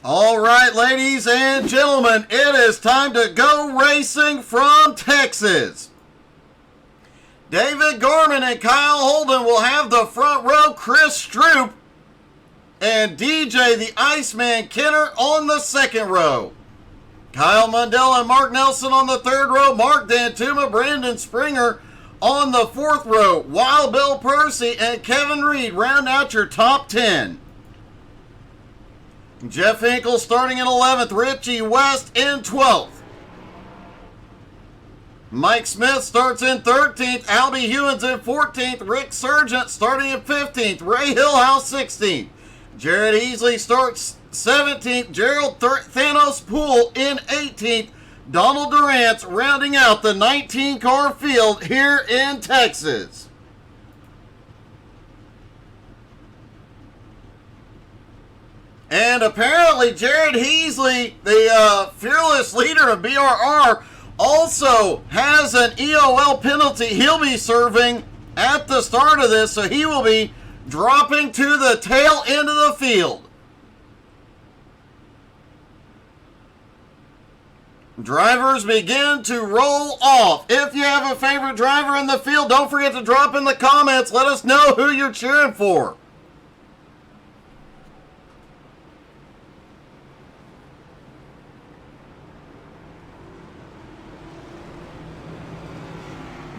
All right, ladies and gentlemen, it is time to go racing from Texas. David Gorman and Kyle Holden will have the front row. Chris Stroop and DJ the Iceman Kenner on the second row. Kyle Mundell and Mark Nelson on the third row. Mark Dantuma, Brandon Springer on the fourth row. Wild Bill Percy and Kevin Reed round out your top 10. Jeff Hinkle starting in 11th. Richie West in 12th. Mike Smith starts in 13th. Albie Hewins in 14th. Rick Sargent starting in 15th. Ray Hillhouse 16th. Jared Easley starts 17th. Gerald Thanos Poole in 18th. Donald Durant's rounding out the 19-car field here in Texas. And apparently Jared Heasley, the fearless leader of BRR, also has an EOL penalty he'll be serving at the start of this, so he will be dropping to the tail end of the field. Drivers begin to roll off. If you have a favorite driver in the field, don't forget to drop in the comments. Let us know who you're cheering for.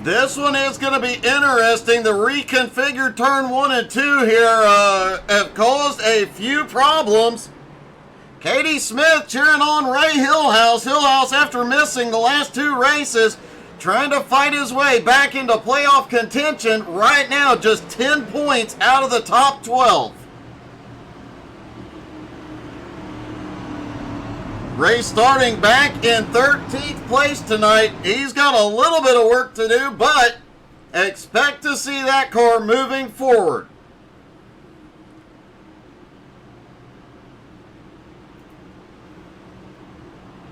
This one is going to be interesting. The reconfigured turn 1 and 2 here have caused a few problems. Katie Smith cheering on Ray Hillhouse. Hillhouse, after missing the last 2 races, trying to fight his way back into playoff contention. Right now, just 10 points out of the top 12. Ray starting back in 13th place tonight. He's got a little bit of work to do, but expect to see that car moving forward.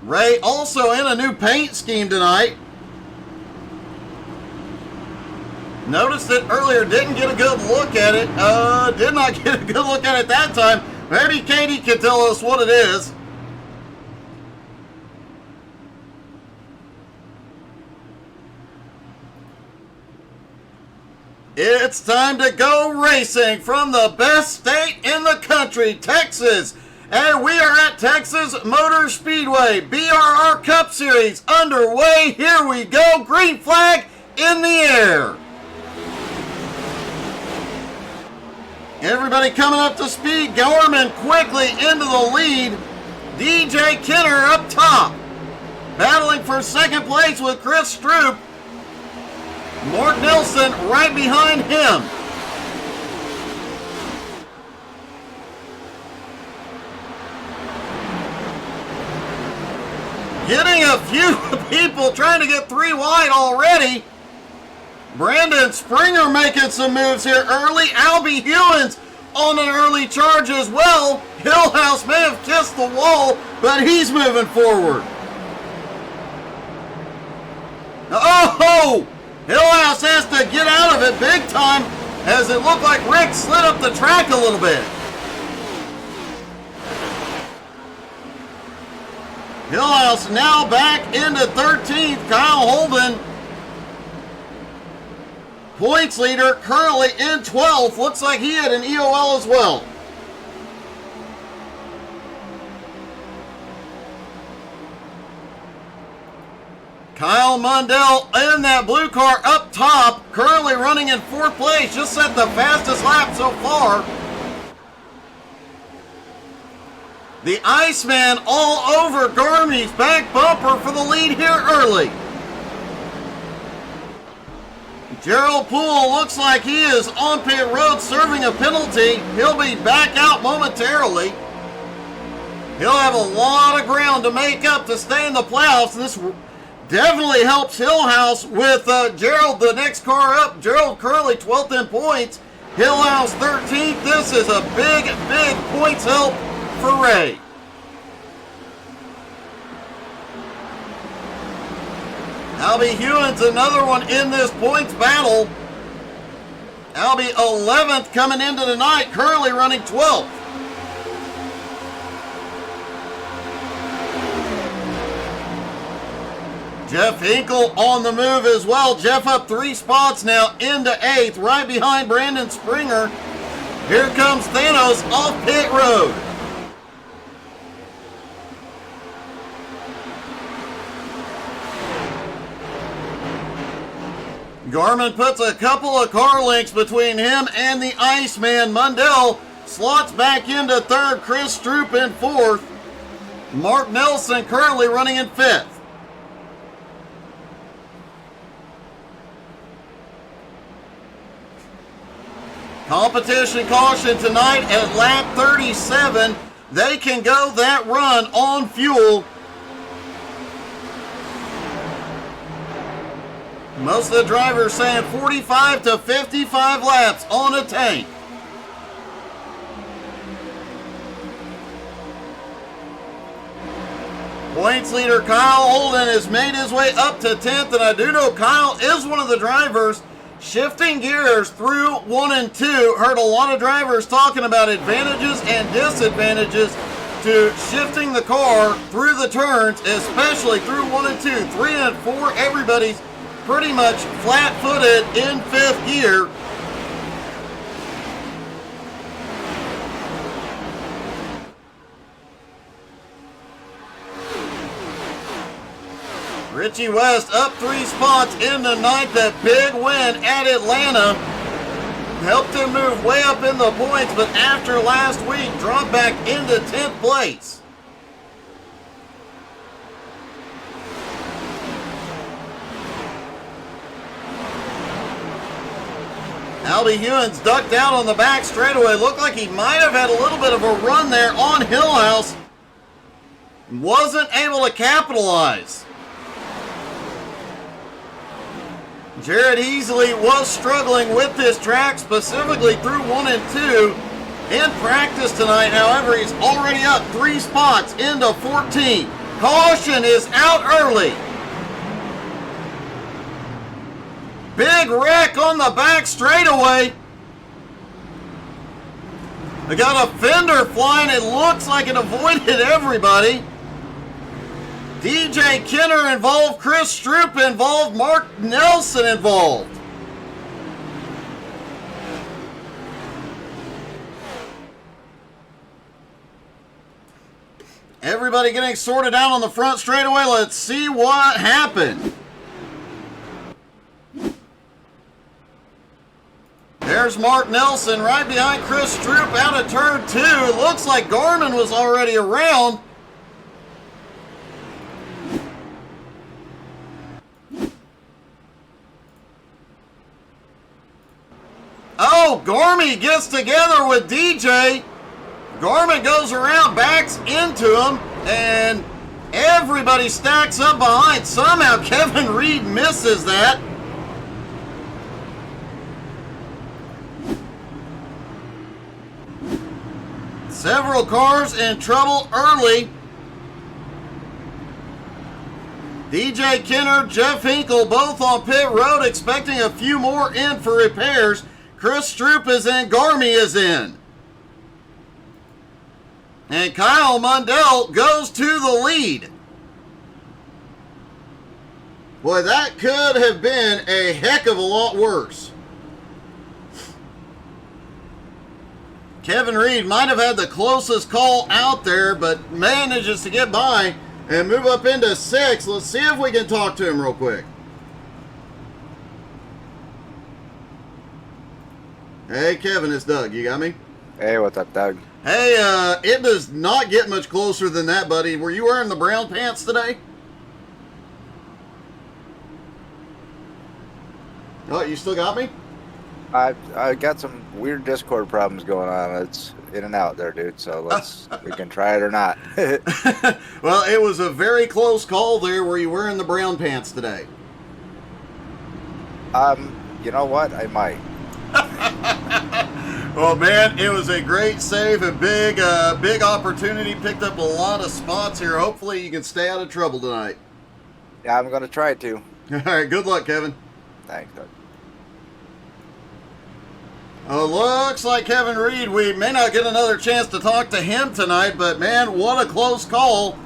Ray also in a new paint scheme tonight. Noticed it earlier, didn't get a good look at it. Did not get a good look at it that time. Maybe Katie can tell us what it is. It's time to go racing from the best state in the country, Texas. And we are at Texas Motor Speedway. BRR Cup Series underway. Here we go. Green flag in the air. Everybody coming up to speed. Gorman quickly into the lead. DJ Kenner up top. Battling for second place with Chris Stroop. Mark Nelson right behind him. Getting a few people trying to get 3 wide already. Brandon Springer making some moves here early. Albie Hewins on an early charge as well. Hillhouse may have kissed the wall, but he's moving forward. Oh! Hillhouse has to get out of it big time as it looked like Rick slid up the track a little bit. Hillhouse now back into 13th. Kyle Holden, points leader, currently in 12th. Looks like he had an EOL as well. Kyle Mundell in that blue car up top, currently running in 4th place, just set the fastest lap so far. The Iceman all over Gourmet's back bumper for the lead here early. Gerald Poole looks like he is on pit road serving a penalty. He'll be back out momentarily. He'll have a lot of ground to make up to stay in the playoffs. This definitely helps Hillhouse with Gerald, the next car up. Gerald currently 12th in points. Hillhouse 13th. This is a big, big points help for Ray. Albie Hewins, another one in this points battle. Albie 11th coming into tonight, currently running 12th. Jeff Hinkle on the move as well. Jeff up 3 spots now into 8th, right behind Brandon Springer. Here comes Thanos off pit road. Garmin puts a couple of car links between him and the Iceman. Mundell slots back into 3rd. Chris Stroop in 4th. Mark Nelson currently running in 5th. Competition caution tonight at lap 37. They can go that run on fuel. Most of the drivers saying 45 to 55 laps on a tank. Points leader Kyle Holden has made his way up to 10th, and I do know Kyle is one of the drivers shifting gears through 1 and 2. Heard a lot of drivers talking about advantages and disadvantages to shifting the car through the turns, especially through 1 and 2. 3 and 4, everybody's pretty much flat-footed in 5th gear. Richie West up 3 spots into 9th. That big win at Atlanta helped him move way up in the points, but after last week, dropped back into 10th place. Albie Hewins ducked out on the back straightaway. Looked like he might have had a little bit of a run there on Hillhouse. Wasn't able to capitalize. Jared Easley was struggling with this track, specifically through 1 and 2 in practice tonight. However, he's already up 3 spots into 14. Caution is out early. Big wreck on the back straightaway. They got a fender flying. It looks like it avoided everybody. DJ Kenner involved, Chris Stroop involved, Mark Nelson involved. Everybody getting sorted out on the front straightaway. Let's see what happened. There's Mark Nelson right behind Chris Stroop out of turn 2. Looks like Garmin was already around. Oh, Garmy gets together with DJ. Garmin goes around, backs into him, and everybody stacks up behind. Somehow Kevin Reed misses that. Several cars in trouble early. DJ Kenner, Jeff Hinkle, both on pit road, expecting a few more in for repairs. Chris Stroop is in, Garmy is in. And Kyle Mundell goes to the lead. Boy, that could have been a heck of a lot worse. Kevin Reed might have had the closest call out there, but manages to get by and move up into 6th. Let's see if we can talk to him real quick. Hey, Kevin, it's Doug. You got me? Hey, what's up, Doug? Hey, it does not get much closer than that, buddy. Were you wearing the brown pants today? Oh, you still got me? I got some weird Discord problems going on. It's in and out there, dude. So we can try it or not. Well, it was a very close call there. Were you wearing the brown pants today? You know what? I might. Well, man, it was a great save, a big opportunity. Picked up a lot of spots here. Hopefully, you can stay out of trouble tonight. Yeah, I'm gonna try to. All right, good luck, Kevin. Thanks, Doug. Looks like Kevin Reed, we may not get another chance to talk to him tonight, but man, what a close call.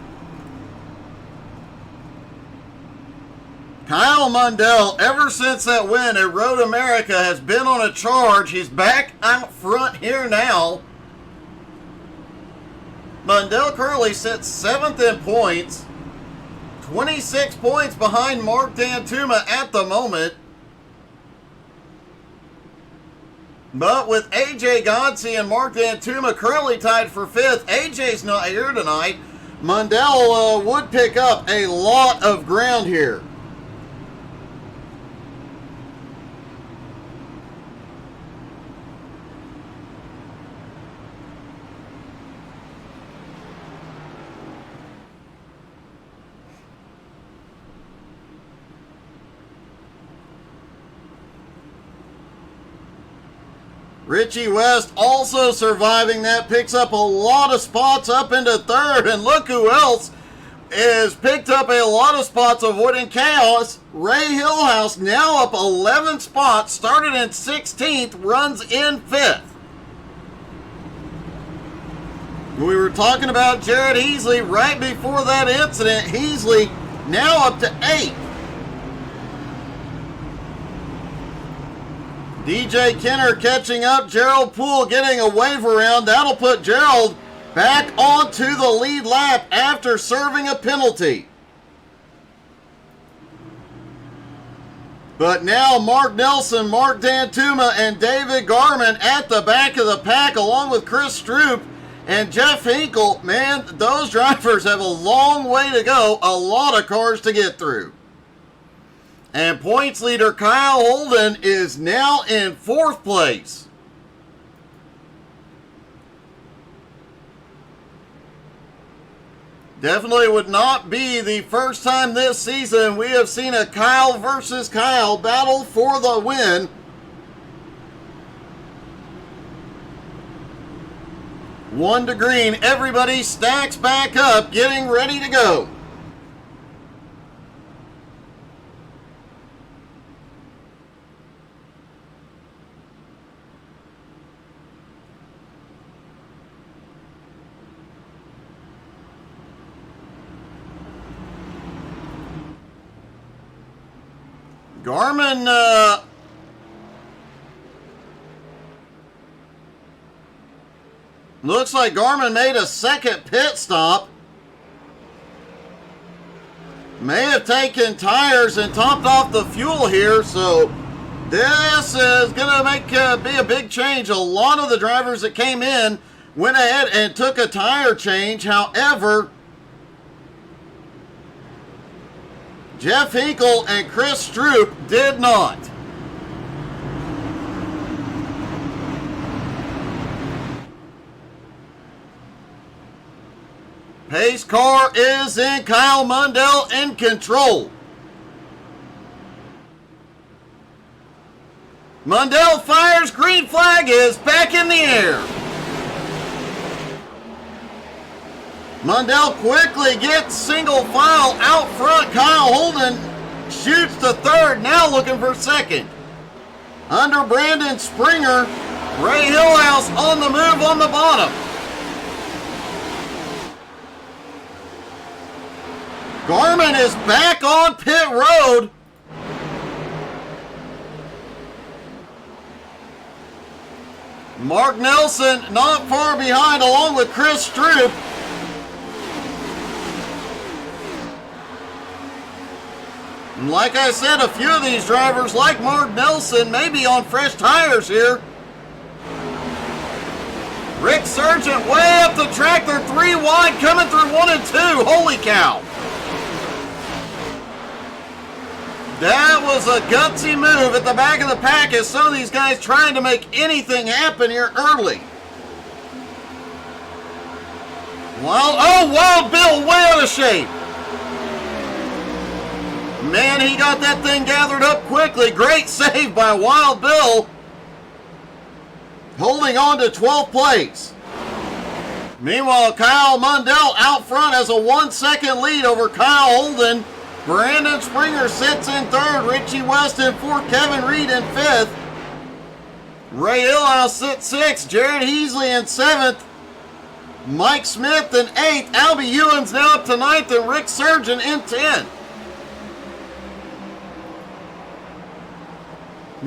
Kyle Mundell, ever since that win at Road America, has been on a charge. He's back out front here now. Mundell currently sits 7th in points, 26 points behind Mark Dantuma at the moment. But with AJ Godsey and Mark Dantuma currently tied for 5th, AJ's not here tonight. Mundell would pick up a lot of ground here. Richie West also surviving that, picks up a lot of spots up into 3rd, and look who else has picked up a lot of spots avoiding chaos. Ray Hillhouse now up 11 spots, started in 16th, runs in 5th. We were talking about Jared Heasley right before that incident. Heasley now up to 8th. DJ Kenner catching up. Gerald Poole getting a wave around. That'll put Gerald back onto the lead lap after serving a penalty. But now Mark Nelson, Mark Dantuma, and David Garman at the back of the pack, along with Chris Stroop and Jeff Hinkle. Man, those drivers have a long way to go. A lot of cars to get through. And points leader Kyle Holden is now in 4th place. Definitely would not be the first time this season we have seen a Kyle versus Kyle battle for the win. One to green, everybody stacks back up, getting ready to go. Garmin, looks like Garmin made a second pit stop. May have taken tires and topped off the fuel here, so this is going to be a big change. A lot of the drivers that came in went ahead and took a tire change. However, Jeff Hinkle and Chris Stroop did not. Pace car is in. Kyle Mundell in control. Mundell fires. Green flag is back in the air. Mundell quickly gets single file out front. Kyle Holden shoots to 3rd, now looking for 2nd. Under Brandon Springer, Ray Hillhouse on the move on the bottom. Garmin is back on pit road. Mark Nelson not far behind, along with Chris Stroop. And like I said, a few of these drivers, like Mark Nelson, may be on fresh tires here. Rick Sargent way up the track. They're 3 wide, coming through 1 and 2. Holy cow. That was a gutsy move at the back of the pack, as some of these guys trying to make anything happen here early. Wild Bill way out of shape. Man, he got that thing gathered up quickly. Great save by Wild Bill. Holding on to 12th place. Meanwhile, Kyle Mundell out front has a 1-second lead over Kyle Holden. Brandon Springer sits in 3rd. Richie West in 4th. Kevin Reed in 5th. Ray Hillhouse sits 6th. Jared Heasley in 7th. Mike Smith in 8th. Albie Ewens now up to 9th. And Rick Sargent in 10th.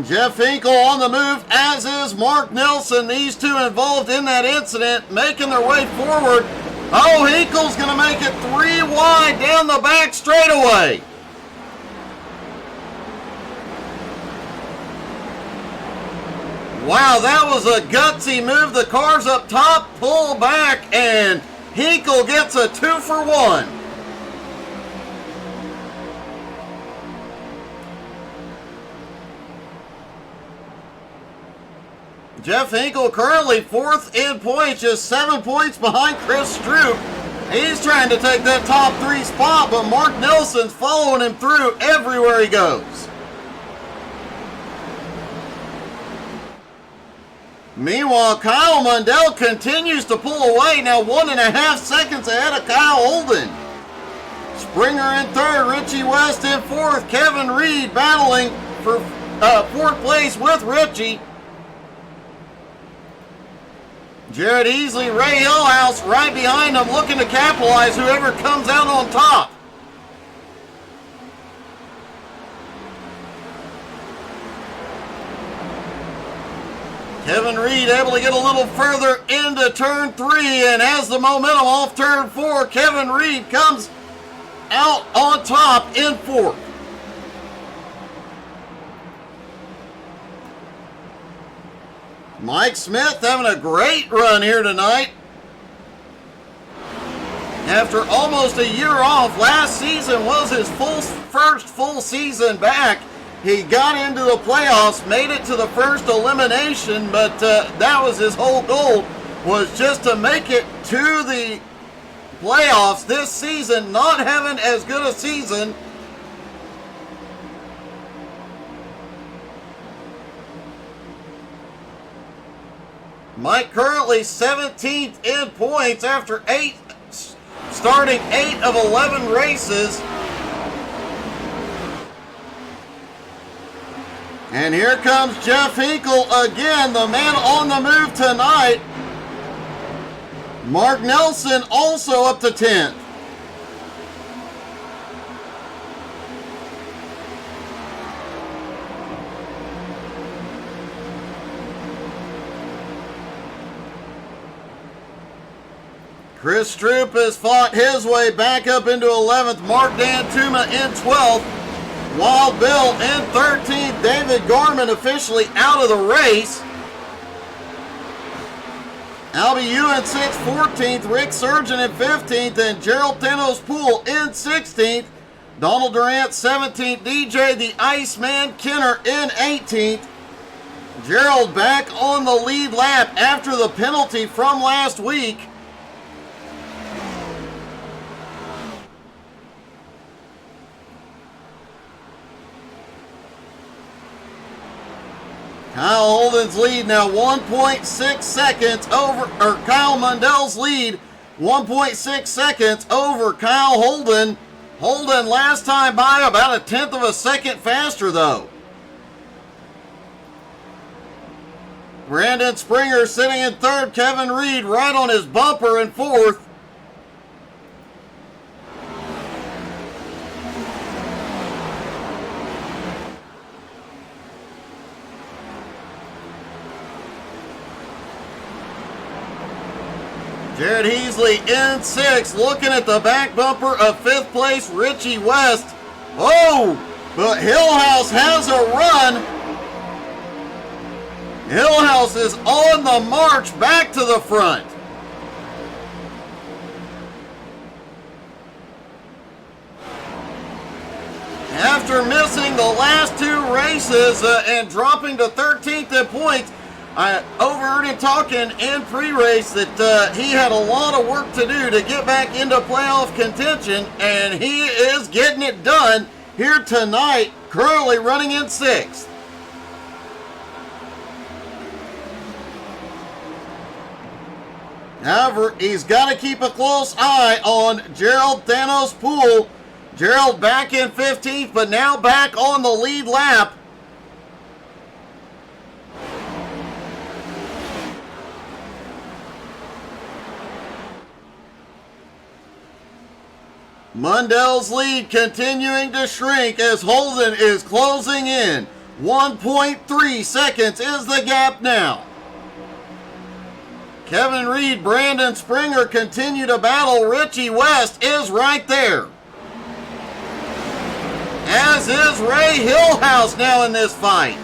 Jeff Hinkle on the move, as is Mark Nelson. These two involved in that incident, making their way forward. Oh, Hinkle's going to make it 3 wide down the back straightaway. Wow, that was a gutsy move. The car's up top, pull back, and Hinkle gets a 2-for-1. Jeff Hinkle currently 4th in points, just 7 points behind Chris Stroop. He's trying to take that top 3 spot, but Mark Nelson's following him through everywhere he goes. Meanwhile, Kyle Mundell continues to pull away, now 1.5 seconds ahead of Kyle Holden. Springer in 3rd, Richie West in 4th, Kevin Reed battling for 4th place with Richie. Jared Easley, Ray Hillhouse right behind him, looking to capitalize whoever comes out on top. Kevin Reed able to get a little further into turn 3 and has the momentum off turn 4. Kevin Reed comes out on top in 4th. Mike Smith having a great run here tonight. After almost a year off, last season was his first full season back. He got into the playoffs, made it to the first elimination, but that was his whole goal, was just to make it to the playoffs this season, not having as good a season. Mike currently 17th in points after starting 8 of 11 races. And here comes Jeff Hinkle again, the man on the move tonight. Mark Nelson also up to 10th. Chris Stroop has fought his way back up into 11th. Mark Dantuma in 12th. Wild Bill in 13th. David Gorman officially out of the race. Albie Ewan 6th, 14th. Rick Surgeon in 15th. And Gerald Thanos Poole in 16th. Donald Durant 17th. DJ the Iceman Kenner in 18th. Gerald back on the lead lap after the penalty from last week. Kyle Holden's lead now 1.6 seconds over, or Kyle Mundell's lead 1.6 seconds over Kyle Holden. Holden last time by about 1/10 of a second faster though. Brandon Springer sitting in 3rd. Kevin Reed right on his bumper in 4th. Jared Heasley in 6th, looking at the back bumper of 5th place, Richie West. Oh, but Hillhouse has a run. Hillhouse is on the march back to the front. After missing the last 2 races and dropping to 13th in points, I overheard him talking in pre-race that he had a lot of work to do to get back into playoff contention, and he is getting it done here tonight, currently running in 6th. However, he's got to keep a close eye on Gerald Thanos Poole. Gerald back in 15th, but now back on the lead lap. Mundell's lead continuing to shrink as Holden is closing in. 1.3 seconds is the gap now. Kevin Reed, Brandon Springer continue to battle. Richie West is right there. As is Ray Hillhouse now in this fight.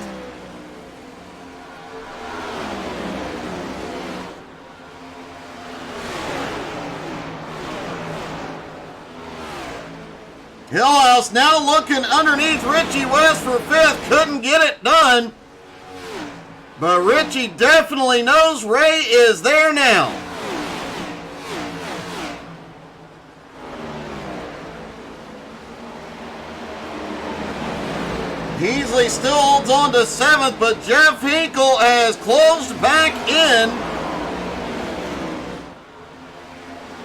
Hillhouse now looking underneath Richie West for fifth. Couldn't get it done. But Richie definitely knows Ray is there now. Heasley still holds on to seventh, but Jeff Hinkle has closed back in.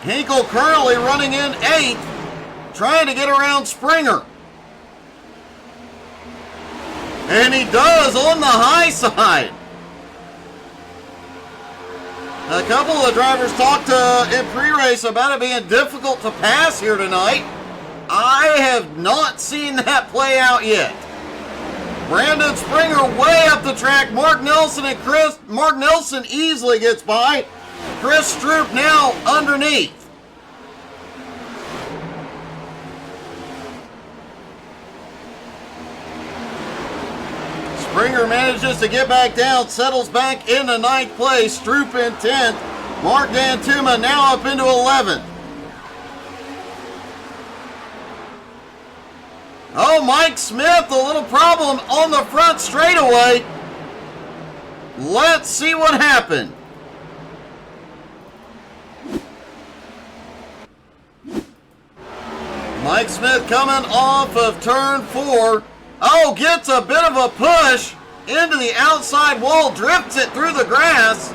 Hinkle currently running in eighth, trying to get around Springer. And he does on the high side. A couple of the drivers talked in pre-race about it being difficult to pass here tonight. I have not seen that play out yet. Brandon Springer way up the track. Mark Nelson easily gets by. Chris Stroop now underneath. Springer manages to get back down, settles back into ninth place. Stroop in 10th. Mark Dantuma now up into 11th. Oh, Mike Smith, a little problem on the front straightaway. Let's see what happened. Mike Smith coming off of turn 4. Oh, gets a bit of a push into the outside wall, drifts it through the grass.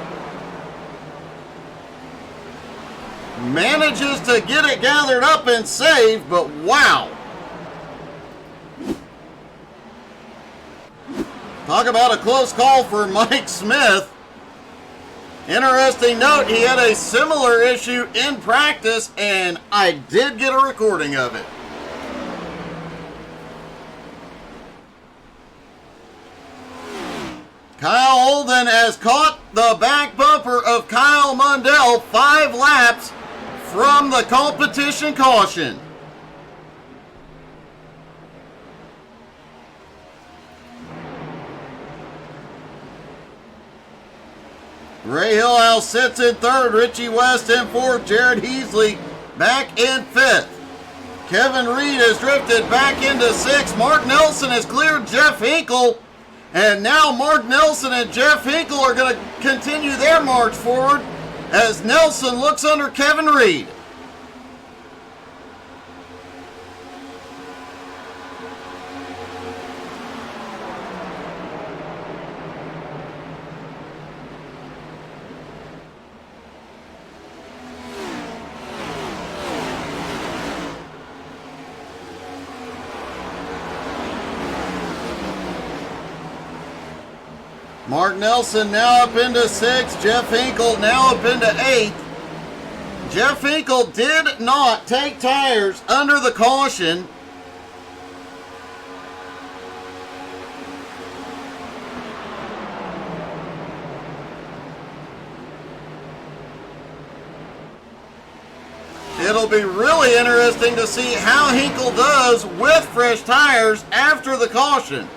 Manages to get it gathered up and saved, but wow. Talk about a close call for Mike Smith. Interesting note, he had a similar issue in practice, and I did get a recording of it. Kyle Holden has caught the back bumper of Kyle Mundell 5 laps from the competition caution. Ray Hillhouse sits in third, Richie West in fourth, Jared Heasley back in fifth. Kevin Reed has drifted back into sixth. Mark Nelson has cleared Jeff Hinkle. And now Mark Nelson and Jeff Hinkle are going to continue their march forward as Nelson looks under Kevin Reed. Mark Nelson now up into 6th. Jeff Hinkle now up into 8th. Jeff Hinkle did not take tires under the caution. It'll be really interesting to see how Hinkle does with fresh tires after the caution.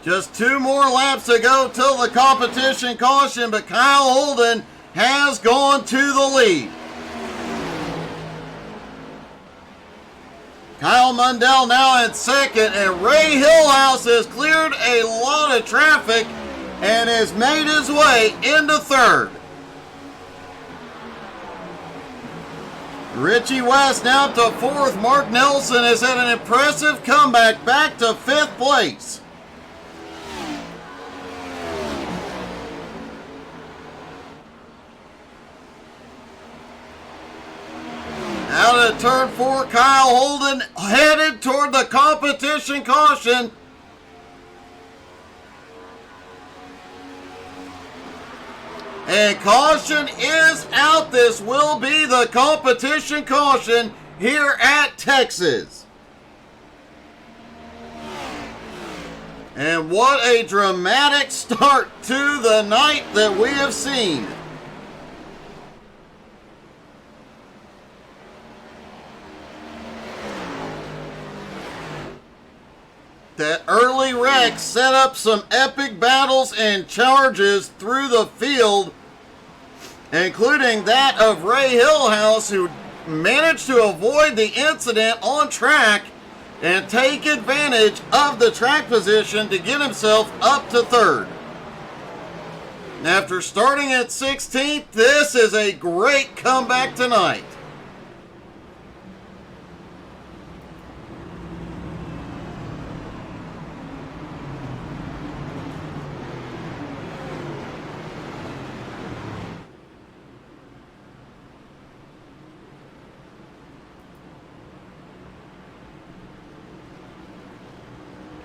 Just 2 more laps to go till the competition caution, but Kyle Holden has gone to the lead. Kyle Mundell now in second, and Ray Hillhouse has cleared a lot of traffic and has made his way into third. Richie West now to fourth. Mark Nelson has had an impressive comeback back to 5th place. into turn 4. Kyle Holden headed toward the competition caution. And caution is out. This will be the competition caution here at Texas. And what a dramatic start to the night that we have seen. That early wreck set up some epic battles and charges through the field, including that of Ray Hillhouse, who managed to avoid the incident on track and take advantage of the track position to get himself up to third. After starting at 16th, this is a great comeback tonight.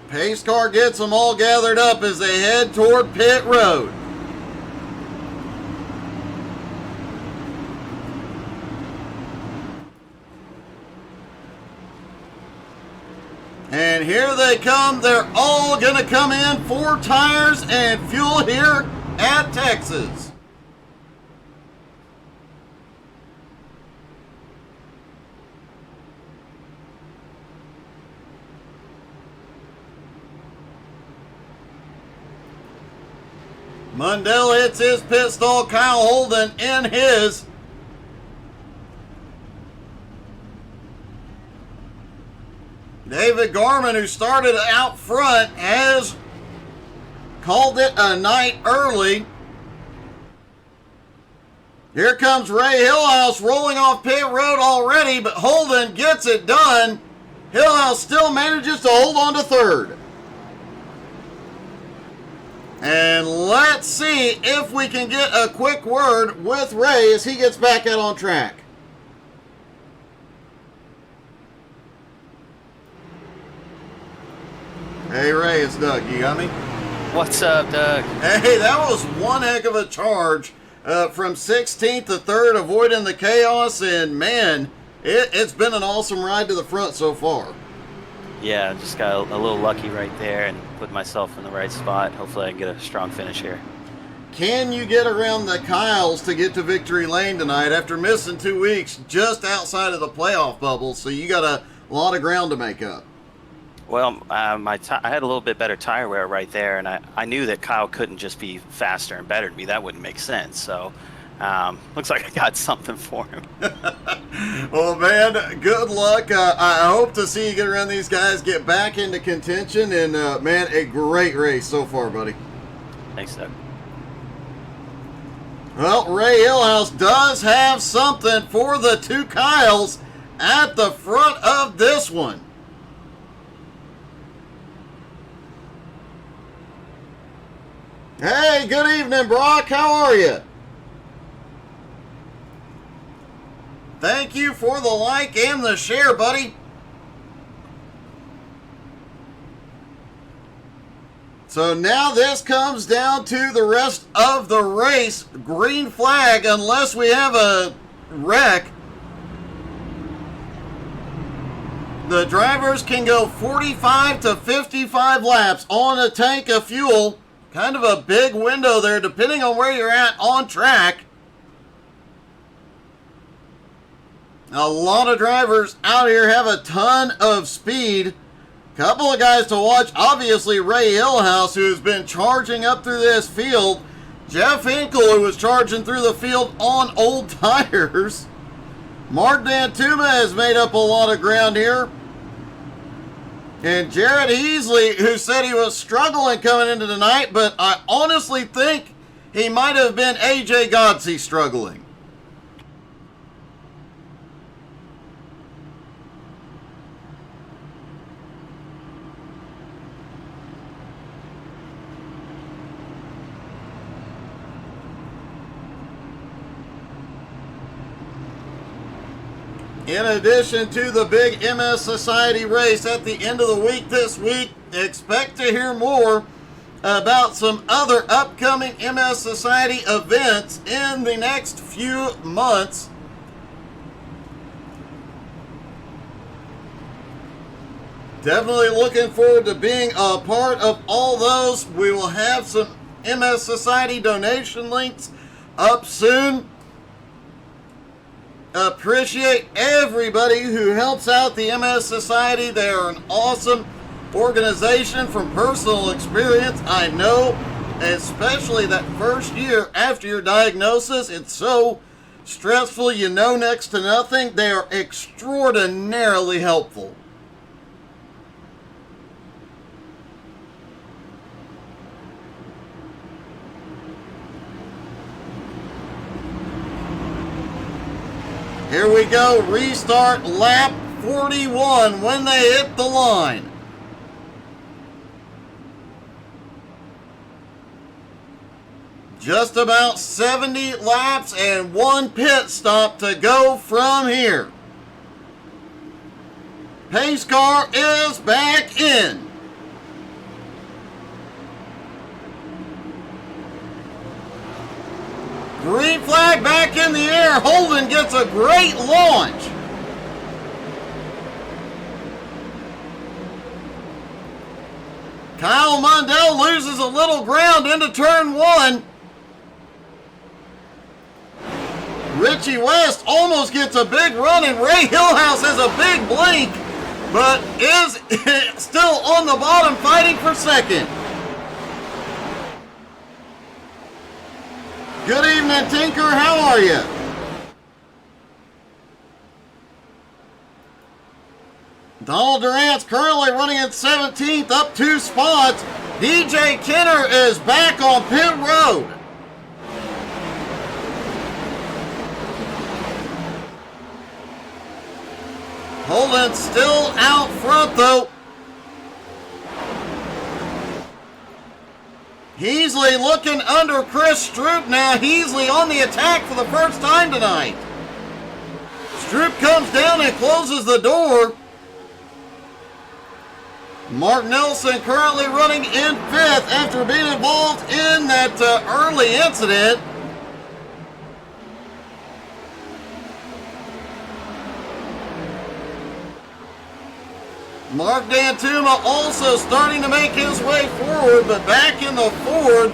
Pace car gets them all gathered up as they head toward pit road. And here they come. They're all going to come in for tires and fuel here at Texas. Mundell hits his pit stall. Kyle Holden in his. David Garman, who started out front, has called it a night early. Here comes Ray Hillhouse rolling off pit road already, but Holden gets it done. Hillhouse still manages to hold on to third. And let's see if we can get a quick word with Ray as he gets back out on track. Hey Ray, it's Doug. You got me? What's up, Doug? Hey, that was one heck of a charge from 16th to 3rd, avoiding the chaos. And man, it's been an awesome ride to the front so far. Yeah, just got a little lucky right there and put myself in the right spot. Hopefully I can get a strong finish here. Can you get around the Kyles to get to victory lane tonight after missing 2 weeks just outside of the playoff bubble? So you got a lot of ground to make up. Well, I had a little bit better tire wear right there, and I knew that Kyle couldn't just be faster and better than me. That wouldn't make sense. So looks like I got something for him. Well, man, good luck. I hope to see you get around these guys, get back into contention, and, man, a great race so far, buddy. Thanks, Doug. Well, Ray Hillhouse does have something for the two Kyles at the front of this one. Hey, good evening, Brock. How are you? Thank you for the like and the share, buddy. So now this comes down to the rest of the race. Green flag unless we have a wreck. The drivers can go 45 to 55 laps on a tank of fuel. Kind of a big window there, depending on where you're at on track. A lot of drivers out here have a ton of speed. Couple of guys to watch. Obviously, Ray Hillhouse, who has been charging up through this field. Jeff Hinkle, who was charging through the field on old tires. Mark Dantuma has made up a lot of ground here. And Jared Heasley, who said he was struggling coming into tonight, but I honestly think he might have been AJ Godsey struggling. In addition to the big MS Society race at the end of the week this week, expect to hear more about some other upcoming MS Society events in the next few months. Definitely looking forward to being a part of all those. We will have some MS Society donation links up soon. Appreciate everybody who helps out the MS Society. They are an awesome organization from personal experience. I know, especially that first year after your diagnosis, it's so stressful, you know next to nothing. They are extraordinarily helpful. Here we go, restart lap 41 when they hit the line. Just about 70 laps and one pit stop to go from here. Pace car is back in. Green flag back in the air. Holden gets a great launch. Kyle Mundell loses a little ground into turn one. Richie West almost gets a big run, and Ray Hillhouse has a big blink, but is still on the bottom fighting for second. Good evening, Tinker. How are you? Donald Durant's currently running at 17th, up 2 spots. DJ Kenner is back on pit road. Holden still out front, though. Heasley looking under Chris Stroop now. Heasley on the attack for the first time tonight. Stroop comes down and closes the door. Mark Nelson currently running in 5th after being involved in that early incident. Mark Dantuma also starting to make his way forward, but back in the Ford.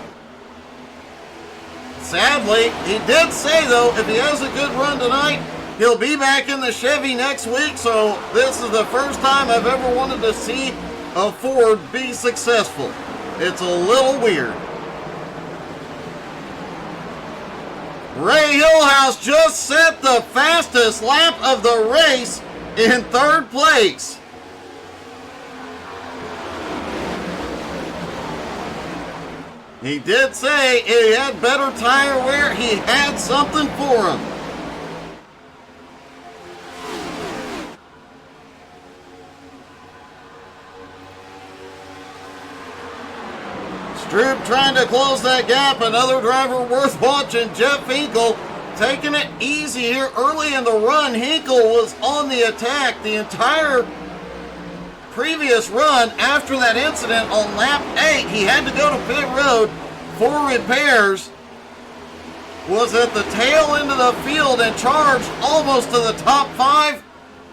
Sadly, he did say, though, if he has a good run tonight, he'll be back in the Chevy next week, so this is the first time I've ever wanted to see a Ford be successful. It's a little weird. Ray Hillhouse just set the fastest lap of the race in 3rd place. He did say he had better tire wear. He had something for him. Stroop trying to close that gap. Another driver worth watching, Jeff Hinkle, taking it easy here early in the run. Hinkle was on the attack the entire previous run after that incident on lap 8. He had to go to pit road for repairs. Was at the tail end of the field and charged almost to the top 5.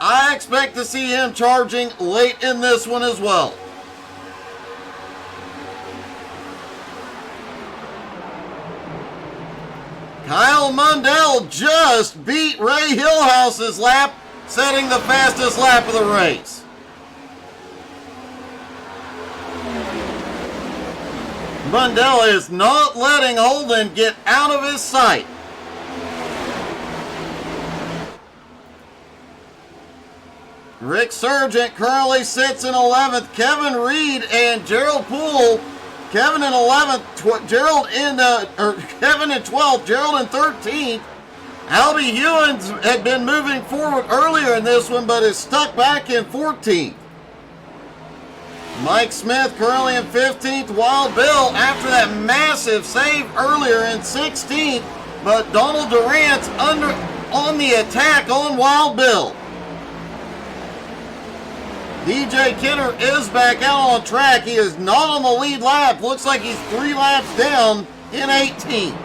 I expect to see him charging late in this one as well. Kyle Mundell just beat Ray Hillhouse's lap, setting the fastest lap of the race. Mundell is not letting Holden get out of his sight. Rick Sargent currently sits in 11th. Kevin Reed and Gerald Poole. Kevin in 11th. Kevin in 12th. Gerald in 13th. Albie Hewins had been moving forward earlier in this one, but is stuck back in 14th. Mike Smith currently in 15th. Wild Bill after that massive save earlier in 16th. But Donald Durant's on the attack on Wild Bill. DJ Kenner is back out on track. He is not on the lead lap. Looks like he's 3 laps down in 18th.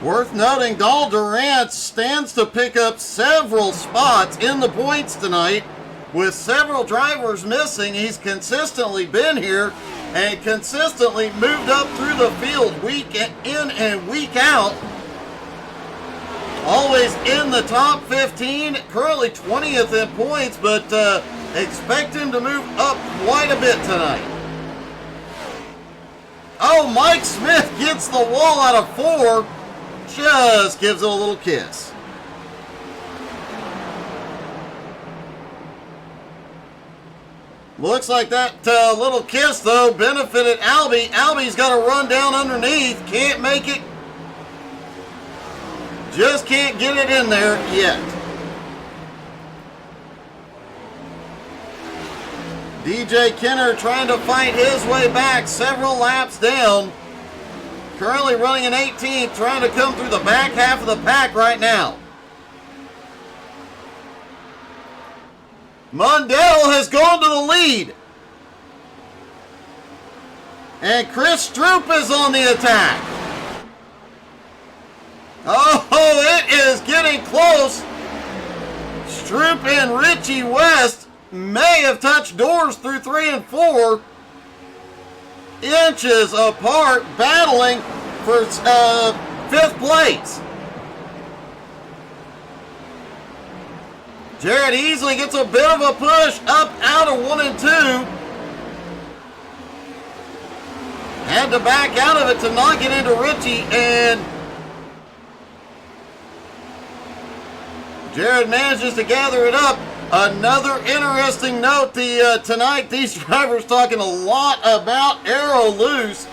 Worth noting, Donald Durant stands to pick up several spots in the points tonight. With several drivers missing, he's consistently been here and consistently moved up through the field week in and week out. Always in the top 15, currently 20th in points, but expect him to move up quite a bit tonight. Oh, Mike Smith gets the wall out of 4. Just gives it a little kiss. Looks like that little kiss, though, benefited Albie. Albie's got to run down underneath. Can't make it. Just can't get it in there yet. DJ Kenner trying to fight his way back several laps down. Currently running in 18th, trying to come through the back half of the pack right now. Mundell has gone to the lead. And Chris Stroop is on the attack. Oh, it is getting close. Stroop and Richie West may have touched doors through 3 and 4. Inches apart, battling for 5th place. Jared Easley gets a bit of a push up out of 1 and 2. Had to back out of it to not get into Richie, and Jared manages to gather it up. Another interesting note, tonight these drivers talking a lot about aero loose.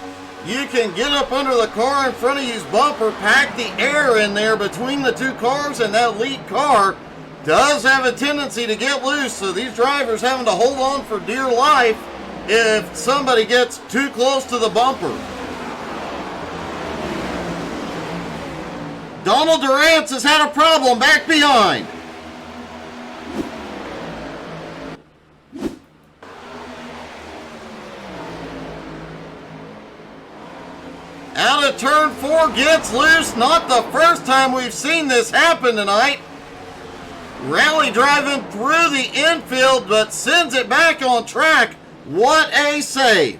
You can get up under the car in front of you's bumper, pack the air in there between the 2 cars, and that lead car does have a tendency to get loose, so these drivers having to hold on for dear life if somebody gets too close to the bumper. Donald Durant has had a problem back behind. Out of turn 4, gets loose. Not the first time we've seen this happen tonight. Rally driving through the infield, but sends it back on track. What a save.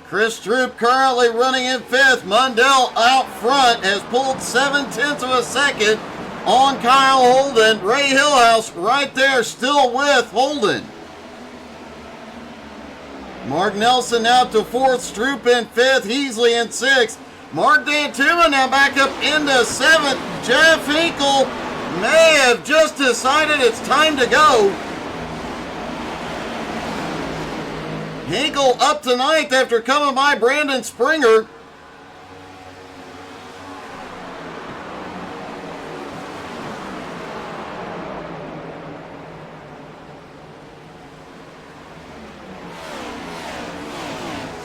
Chris Stroop currently running in 5th. Mundell out front has pulled 0.7 of a second on Kyle Holden. Ray Hillhouse right there still with Holden. Mark Nelson now to 4th. Stroop in 5th. Heasley in 6th. Mark Dantuma now back up into 7th. Jeff Hinkle may have just decided it's time to go. Hinkle up to 9th after coming by Brandon Springer.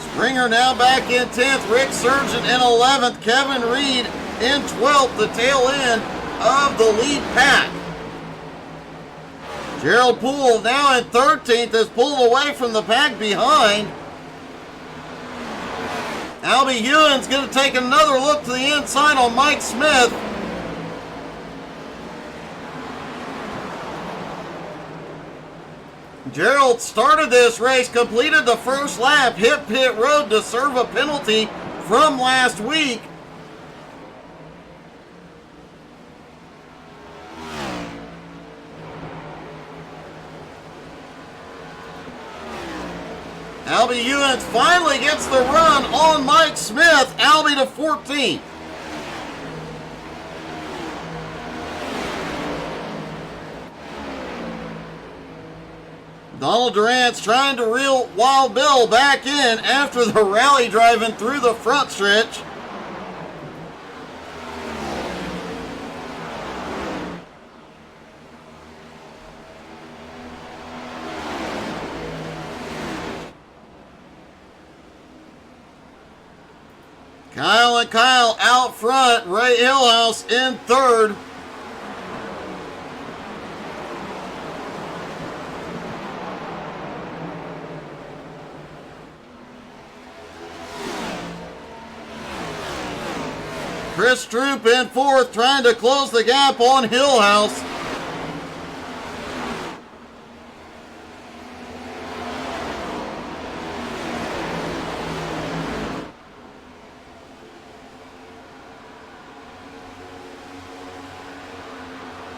Springer now back in 10th. Rick Surgeon in 11th. Kevin Reed in 12th, the tail end of the lead pack. Gerald Poole now in 13th has pulled away from the pack behind. Albie Ewan's going to take another look to the inside on Mike Smith. Gerald started this race, completed the first lap, hit pit road to serve a penalty from last week. Albie Ewens finally gets the run on Mike Smith. Albie to 14th. Donald Durant's trying to reel Wild Bill back in after the rally driving through the front stretch. Kyle and Kyle out front. Ray Hillhouse in third. Chris Stroop in fourth, trying to close the gap on Hillhouse.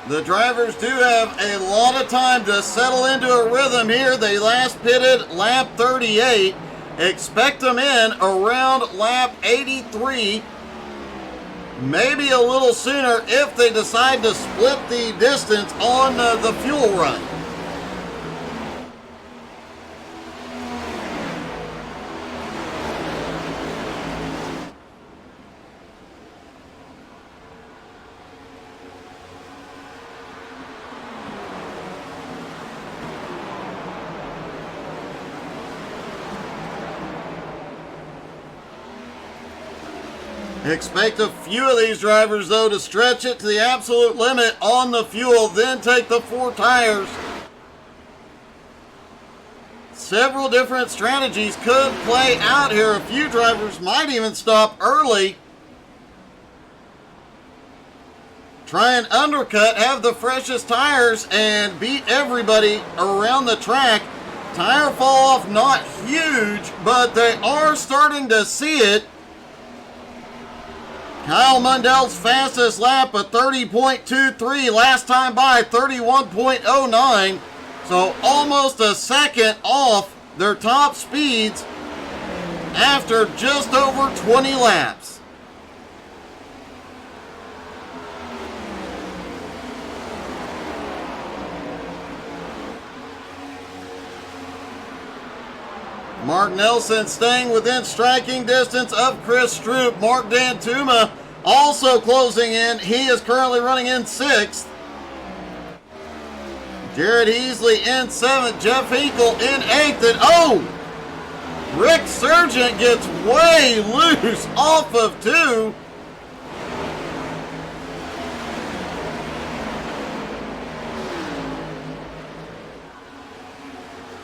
The drivers do have a lot of time to settle into a rhythm here. They last pitted lap 38. Expect them in around lap 83. Maybe a little sooner if they decide to split the distance on the fuel run. Expect a few of these drivers, though, to stretch it to the absolute limit on the fuel, then take the 4 tires. Several different strategies could play out here. A few drivers might even stop early. Try and undercut, have the freshest tires, and beat everybody around the track. Tire fall off not huge, but they are starting to see it. Kyle Mundell's fastest lap, a 30.23. Last time by, 31.09. So almost a second off their top speeds after just over 20 laps. Mark Nelson staying within striking distance of Chris Stroop. Mark Dantuma also closing in. He is currently running in 6th. Jared Heasley in 7th. Jeff Hinkle in 8th. And oh! Rick Sargent gets way loose off of 2.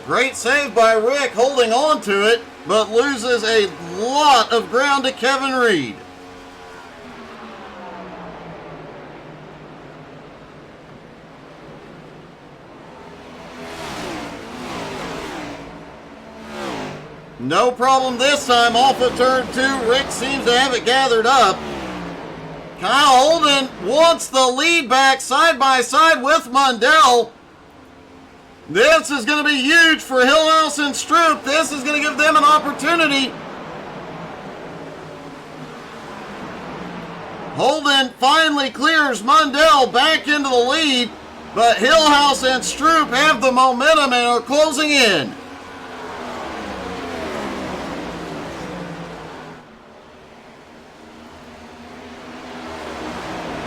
Great save by Rick, holding on to it, but loses a lot of ground to Kevin Reed. No problem this time off of turn 2. Rick seems to have it gathered up. Kyle Holden wants the lead back side by side with Mundell. This is going to be huge for Hillhouse and Stroop. This is going to give them an opportunity. Holden finally clears Mundell back into the lead, but Hillhouse and Stroop have the momentum and are closing in.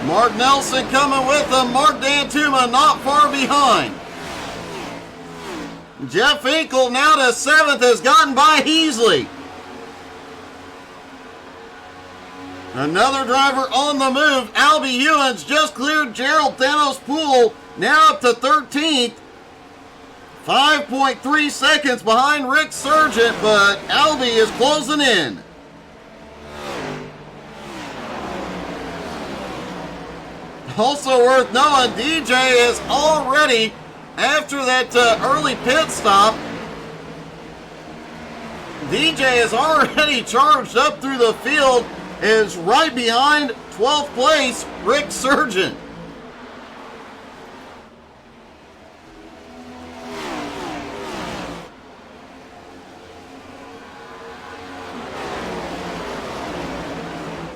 Mark Nelson coming with them. Mark Dantuma not far behind. Jeff Hinkle now to 7th, has gotten by Heasley. Another driver on the move. Albie Ewens just cleared Gerald Thanos Poole, now up to 13th. 5.3 seconds behind Rick Sargent, but Albie is closing in. Also worth knowing, DJ is already, after that early pit stop, DJ is already charged up through the field, is right behind 12th place, Rick Sargent.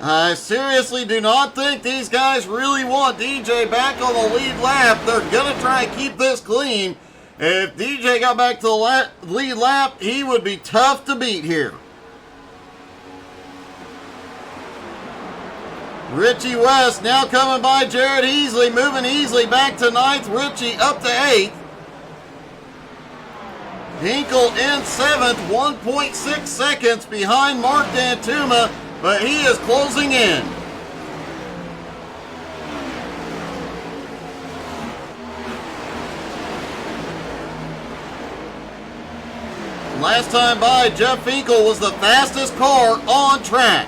I seriously do not think these guys really want DJ back on the lead lap. They're going to try and keep this clean. If DJ got back to the lead lap, he would be tough to beat here. Richie West now coming by Jared Easley, moving Easley back to 9th, Richie up to 8th. Hinkle in 7th, 1.6 seconds behind Mark Dantuma, but he is closing in. Last time by, Jeff Hinkle was the fastest car on track.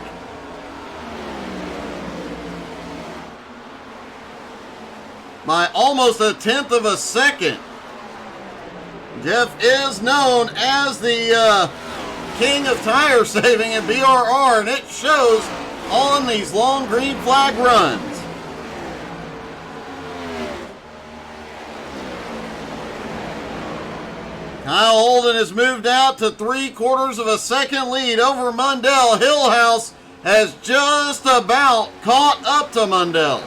By almost 1/10 of a second. Jeff is known as the king of tire saving in BRR, and it shows on these long green flag runs. Kyle Holden has moved out to 3/4 of a second lead over Mundell. Hillhouse has just about caught up to Mundell.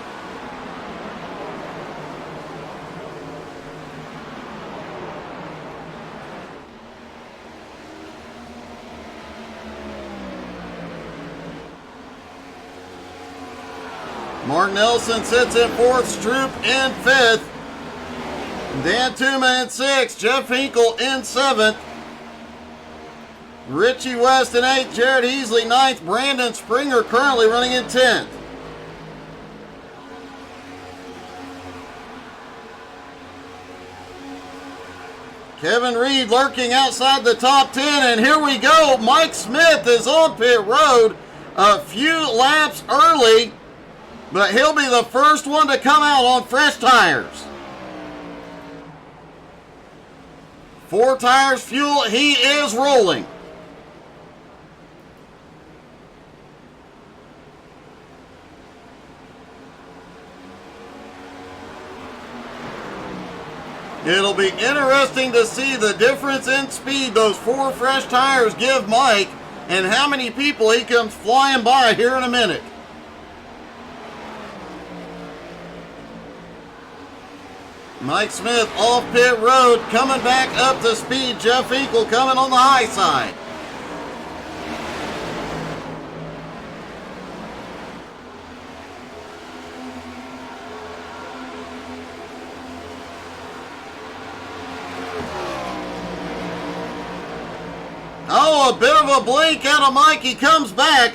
Mark Nelson sits in 4th, Stroop in 5th. Dan Tuma in 6th, Jeff Hinkle in 7th. Richie West in 8th, Jared Easley 9th, Brandon Springer currently running in 10th. Kevin Reed lurking outside the top 10, and here we go. Mike Smith is on pit road a few laps early, but he'll be the first one to come out on fresh tires. 4 tires, fuel, he is rolling. It'll be interesting to see the difference in speed those 4 fresh tires give Mike and how many people he comes flying by here in a minute. Mike Smith off pit road, coming back up to speed. Jeff Hinkle coming on the high side. Oh, a bit of a blink out of Mike. He comes back.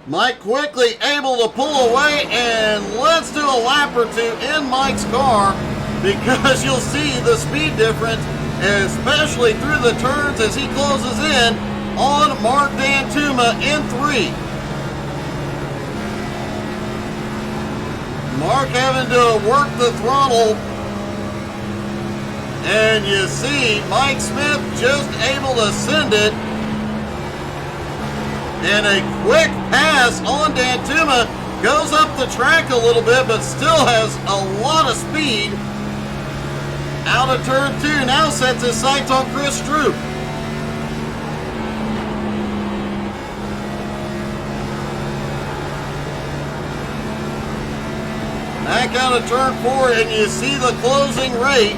Mike quickly able to pull away, and let's do a lap or two in Mike's car because you'll see the speed difference, especially through the turns as he closes in on Mark Dantuma in 3. Mark having to work the throttle, and you see Mike Smith just able to send it. And a quick pass on Dantuma, goes up the track a little bit, but still has a lot of speed. Out of turn 2, now sets his sights on Chris Stroop. Back out of turn 4, and you see the closing rate.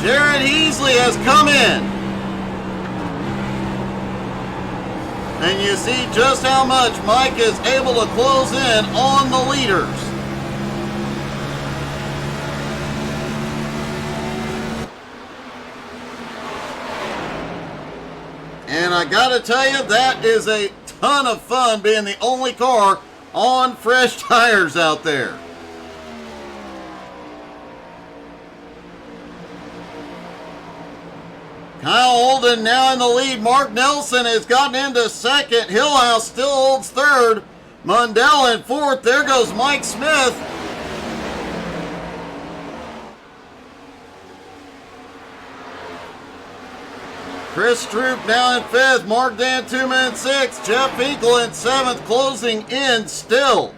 Jared Easley has come in. And you see just how much Mike is able to close in on the leaders. And I gotta tell you, that is a ton of fun being the only car on fresh tires out there. Kyle Holden now in the lead. Mark Nelson has gotten into 2nd. Hillhouse still holds 3rd. Mundell in 4th. There goes Mike Smith. Chris Stroop now in 5th. Mark Dantuma in 6th. Jeff Hinkle in 7th. Closing in still.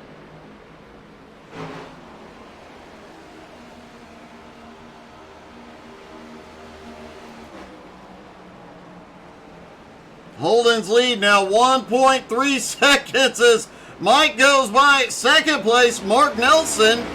Holden's lead now 1.3 seconds as Mike goes by second place, Mark Nelson.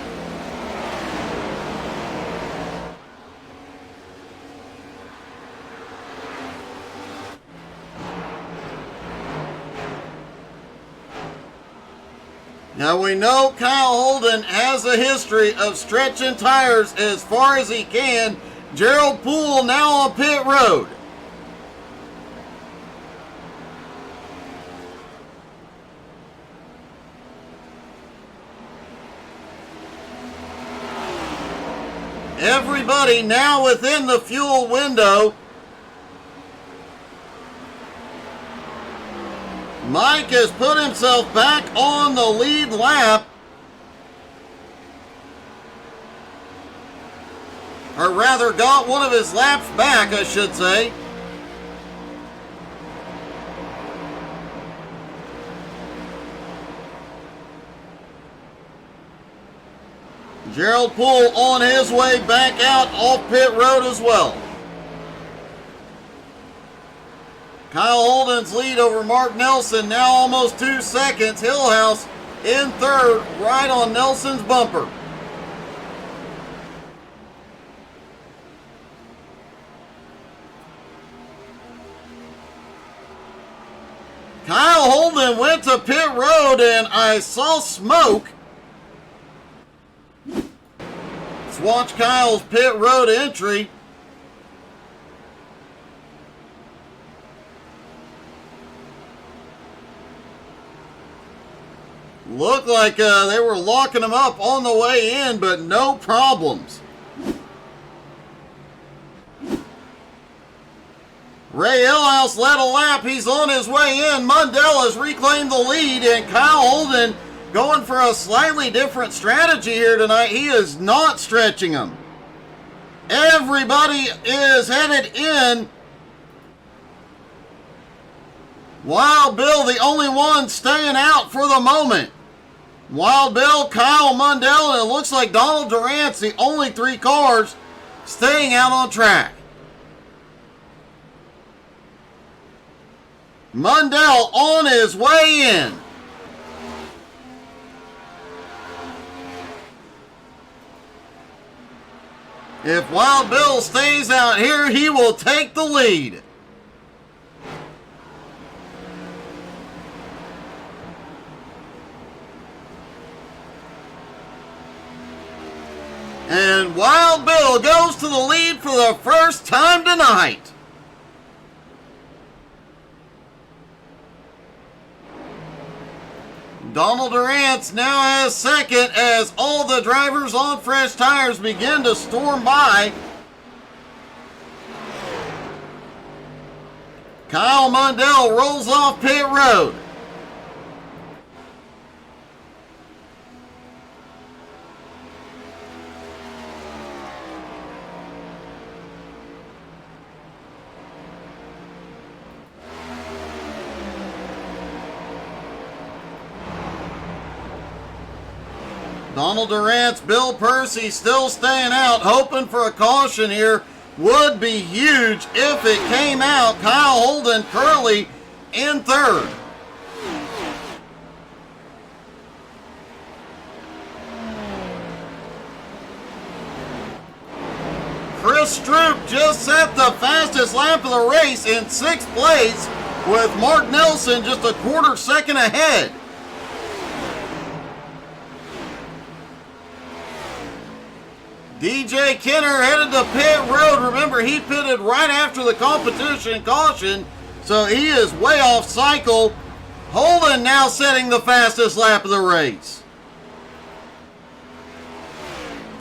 Now we know Kyle Holden has a history of stretching tires as far as he can. Gerald Poole now on pit road. Everybody now within the fuel window. Mike has put himself back on the lead lap. Or rather, got one of his laps back, I should say. Gerald Poole on his way back out off pit road as well. Kyle Holden's lead over Mark Nelson, now almost 2 seconds. Hillhouse in third, right on Nelson's bumper. Kyle Holden went to pit road and I saw smoke. Let's watch Kyle's pit road entry. Looked like they were locking him up on the way in, but no problems. Ray Hillhouse led a lap. He's on his way in. Mundell has reclaimed the lead, and Kyle Holden going for a slightly different strategy here tonight. He is not stretching them. Everybody is headed in. Wild Bill, the only one staying out for the moment. Wild Bill, Kyle Mundell, and it looks like Donald Durant's the only 3 cars staying out on track. Mundell on his way in. If Wild Bill stays out here, he will take the lead. And Wild Bill goes to the lead for the first time tonight. Donald Durant now has second as all the drivers on fresh tires begin to storm by. Kyle Mundell rolls off pit road. Donald Durant's Bill Percy still staying out, hoping for a caution here. Would be huge if it came out. Kyle Holden currently in third. Chris Stroop just set the fastest lap of the race in 6th place, with Mark Nelson just a quarter second ahead. DJ Kenner headed to pit road. Remember, he pitted right after the competition caution, so he is way off cycle. Holden now setting the fastest lap of the race.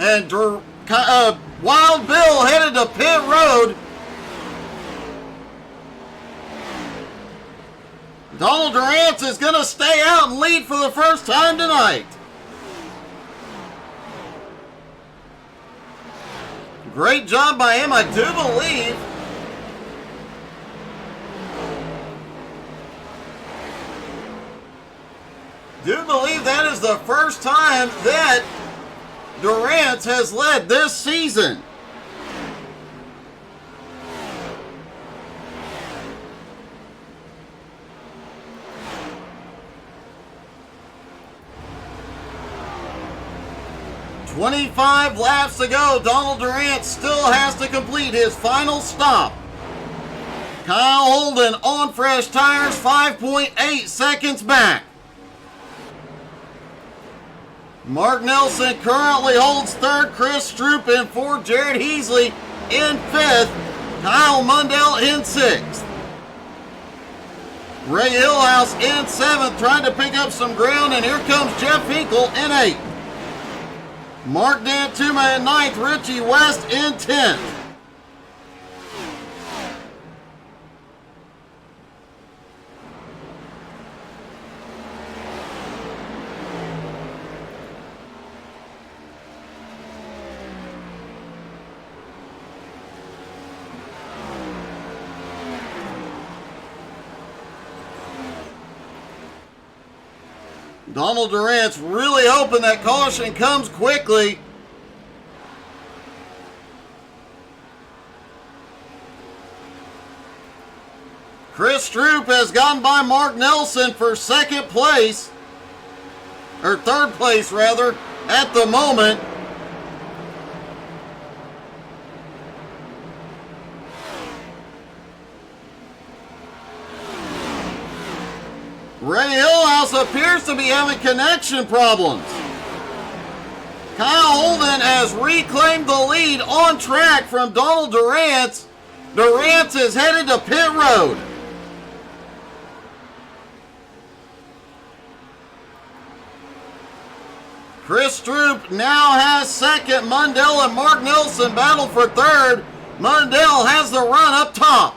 And Wild Bill headed to pit road. Donald Durant is going to stay out and lead for the first time tonight. Great job by him, I do believe that is the first time that Durant has led this season. 25 laps to go. Donald Durant still has to complete his final stop. Kyle Holden on fresh tires, 5.8 seconds back. Mark Nelson currently holds third, Chris Stroop in fourth, Jared Heasley in fifth, Kyle Mundell in sixth. Ray Hillhouse in seventh, trying to pick up some ground, and here comes Jeff Hinkle in eighth. Mark Dantuma in ninth, Richie West in 10th. Donald Durant's really hoping that caution comes quickly. Chris Stroop has gotten by Mark Nelson for second place, or third place rather, at the moment. Ray Hillhouse appears to be having connection problems. Kyle Holden has reclaimed the lead on track from Donald Durant. Durant is headed to pit road. Chris Stroop now has second. Mundell and Mark Nelson battle for third. Mundell has the run up top.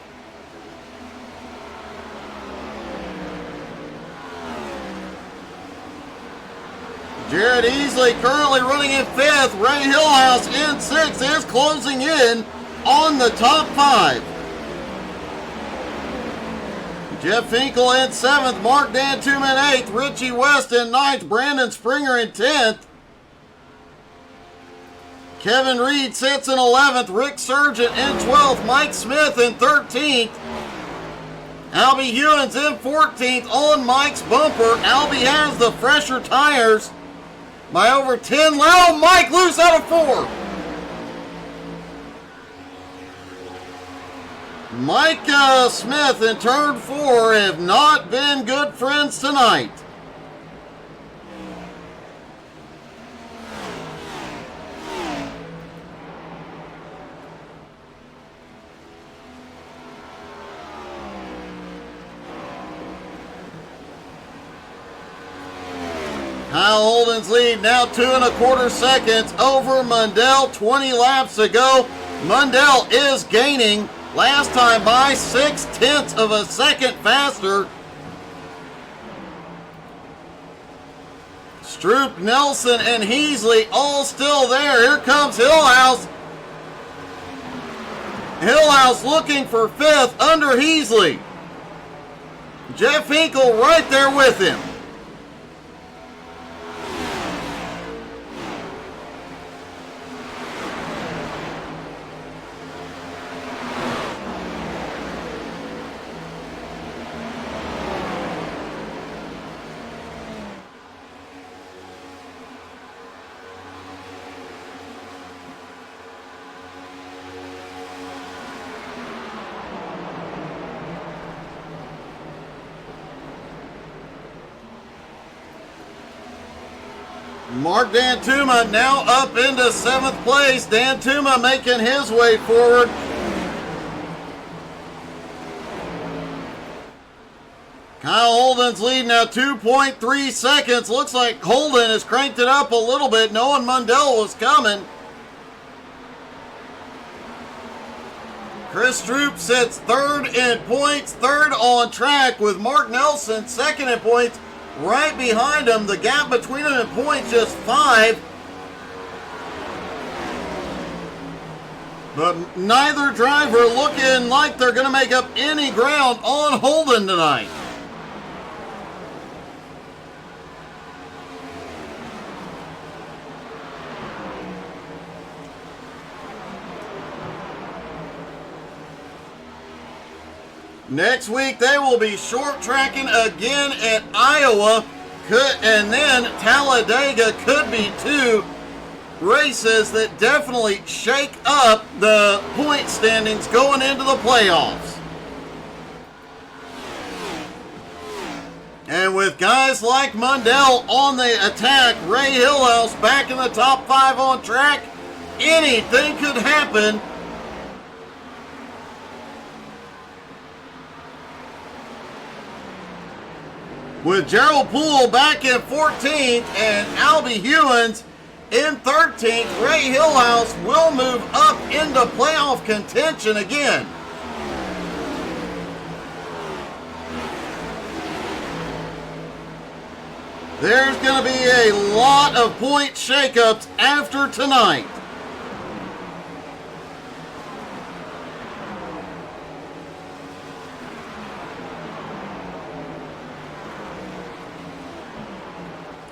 Jared Easley currently running in fifth. Ray Hillhouse in sixth is closing in on the top five. Jeff Hinkle in seventh. Mark Dantuma in eighth. Richie West in ninth. Brandon Springer in 10th. Kevin Reed sits in 11th. Rick Sargent in 12th. Mike Smith in 13th. Albie Hewins in 14th on Mike's bumper. Albie has the fresher tires by over 10. Low Mike loose out of 4. Mike Smith in turn 4 have not been good friends tonight. Kyle Holden's lead now 2.25 seconds over Mundell. 20 laps to go. Mundell is gaining. Last time by 0.6 of a second faster. Stroop, Nelson, and Heasley all still there. Here comes Hillhouse. Hillhouse looking for fifth under Heasley. Jeff Hinkle right there with him. Mark Dantuma now up into 7th place. Dantuma making his way forward. Kyle Holden's lead now 2.3 seconds. Looks like Holden has cranked it up a little bit, knowing Mundell was coming. Chris Stroop sits third in points, third on track with Mark Nelson second in points. Right behind him, the gap between them in points just 5. But neither driver looking like they're going to make up any ground on Holden tonight. Next week, they will be short tracking again at Iowa, and then Talladega could be 2. races that definitely shake up the point standings going into the playoffs. And with guys like Mundell on the attack, Ray Hillhouse back in the top 5 on track, anything could happen. With Gerald Poole back in 14th and Albie Hewins in 13th, Ray Hillhouse will move up into playoff contention again. There's going to be a lot of point shakeups after tonight.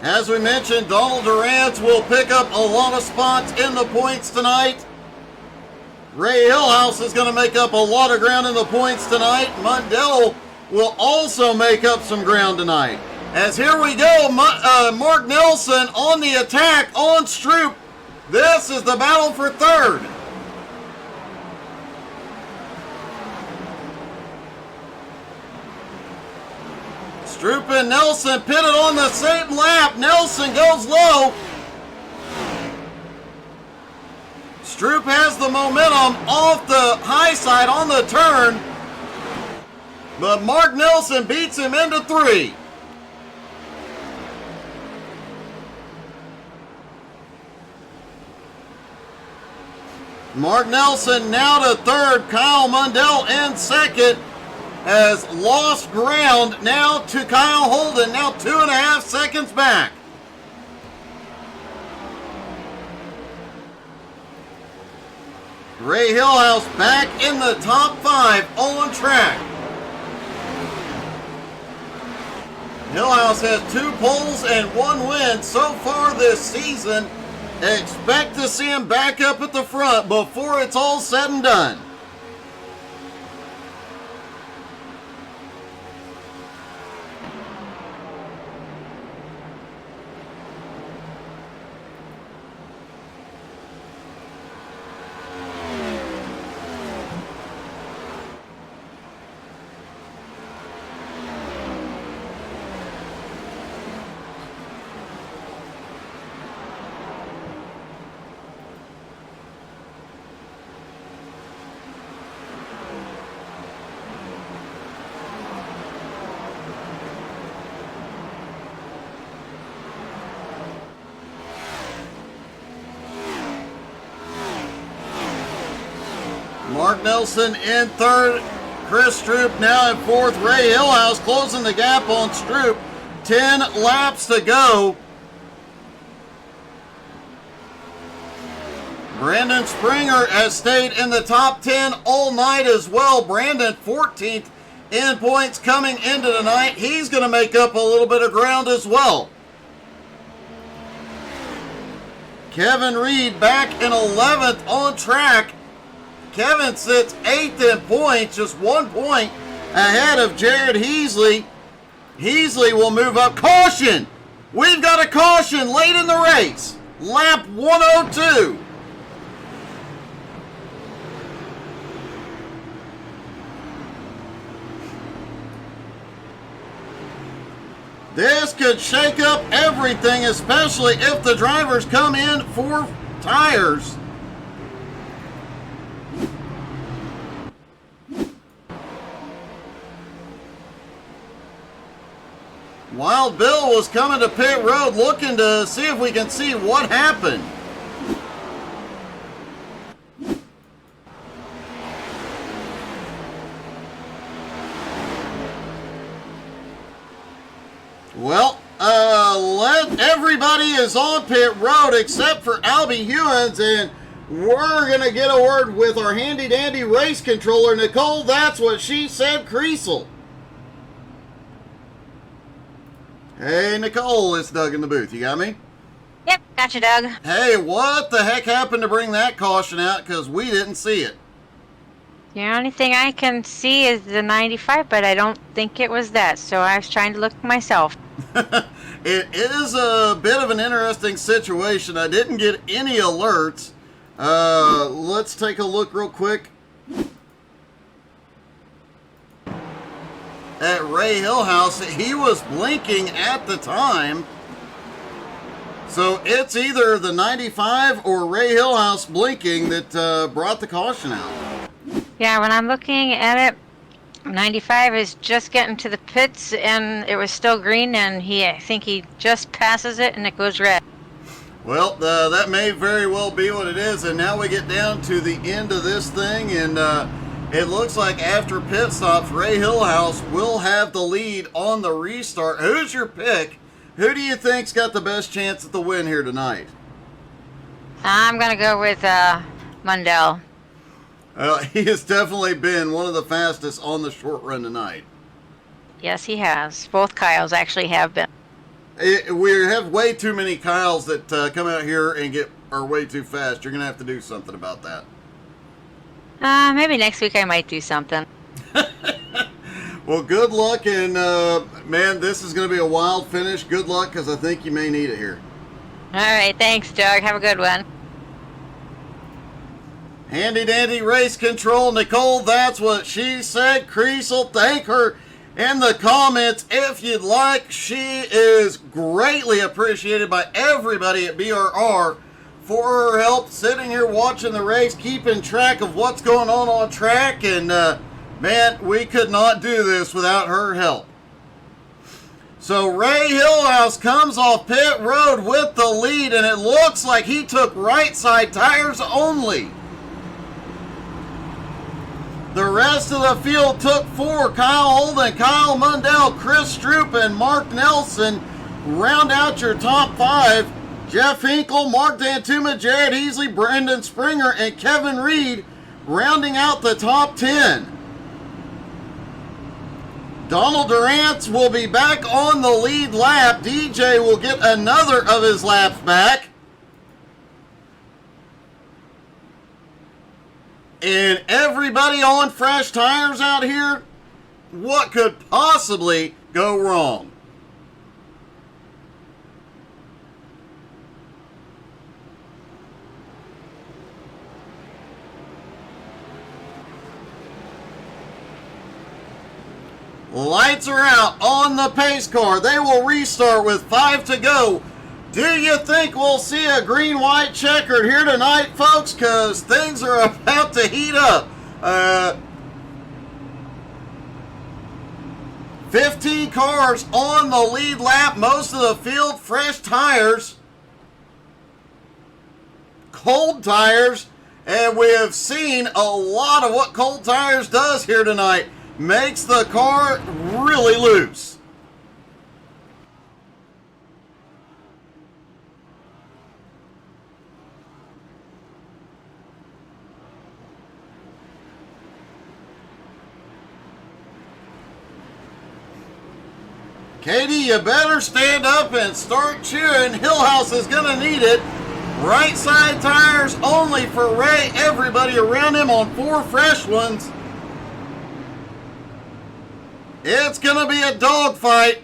As we mentioned, Donald Durant will pick up a lot of spots in the points tonight. Ray Hillhouse is going to make up a lot of ground in the points tonight. Mundell will also make up some ground tonight. As here we go, Mark Nelson on the attack on Stroop. This is the battle for third. Stroop and Nelson pitted on the same lap. Nelson goes low. Stroop has the momentum off the high side on the turn, but Mark Nelson beats him into 3. Mark Nelson now to third. Kyle Mundell in second has lost ground now to Kyle Holden, now 2.5 seconds back. Ray Hillhouse back in the top 5 on track. Hillhouse has 2 poles and 1 win so far this season. Expect to see him back up at the front before it's all said and done. Mark Nelson in third. Chris Stroop now in fourth. Ray Hillhouse closing the gap on Stroop. 10 laps to go. Brandon Springer has stayed in the top 10 all night as well. Brandon 14th in points coming into tonight. He's going to make up a little bit of ground as well. Kevin Reed back in 11th on track. Kevin sits 8th in points, just 1 point ahead of Jared Heasley. Heasley will move up. Caution! We've got a caution late in the race. Lap 102. This could shake up everything, especially if the drivers come in for tires. Wild Bill was coming to pit road looking to see if we can see what happened. Well, everybody is on pit road except for Albie Hewins, and we're going to get a word with our handy-dandy race controller, Nicole. That's what she said, Creasel. Hey, Nicole, it's Doug in the booth. You got me? Yep, gotcha, Doug. Hey, what the heck happened to bring that caution out? Because we didn't see it. The only thing I can see is the 95, but I don't think it was that, so I was trying to look myself. It is a bit of an interesting situation. I didn't get any alerts. Let's take a look real quick at Ray Hillhouse. He was blinking at the time. So it's either the 95 or Ray Hillhouse blinking that brought the caution out. Yeah, when I'm looking at it, 95 is just getting to the pits and it was still green, and I think he just passes it and it goes red. Well, that may very well be what it is. And now we get down to the end of this thing, and it looks like after pit stops, Ray Hillhouse will have the lead on the restart. Who's your pick? Who do you think's got the best chance at the win here tonight? I'm going to go with Mundell. He has definitely been one of the fastest on the short run tonight. Yes, he has. Both Kyles actually have been. We have way too many Kyles that come out here and are way too fast. You're going to have to do something about that. Maybe next week I might do something. Well, good luck, and man, this is going to be a wild finish. Good luck, because I think you may need it here. All right, thanks, Doug. Have a good one. Handy dandy race control, Nicole. That's what she said. Creasel, thank her in the comments if you'd like. She is greatly appreciated by everybody at BRR for her help sitting here watching the race, keeping track of what's going on track, and man, we could not do this without her help. So Ray Hillhouse comes off pit road with the lead, and it looks like he took right side tires only. The rest of the field took 4. Kyle Holden, Kyle Mundell, Chris Stroop, and Mark Nelson round out your top 5. Jeff Hinkle, Mark Dantuma, Jared Heasley, Brandon Springer, and Kevin Reed rounding out the top 10. Donald Durant will be back on the lead lap. DJ will get another of his laps back. And everybody on fresh tires out here, what could possibly go wrong? Lights are out on the pace car. They will restart with 5 to go. Do you think we'll see a green-white checkered here tonight, folks? Because things are about to heat up. 15 cars on the lead lap. Most of the field fresh tires. Cold tires. And we have seen a lot of what cold tires does here tonight. Makes the car really loose. Katie, you better stand up and start cheering. Hillhouse is going to need it. Right side tires only for Ray. Everybody around him on 4 fresh ones. It's going to be a dogfight.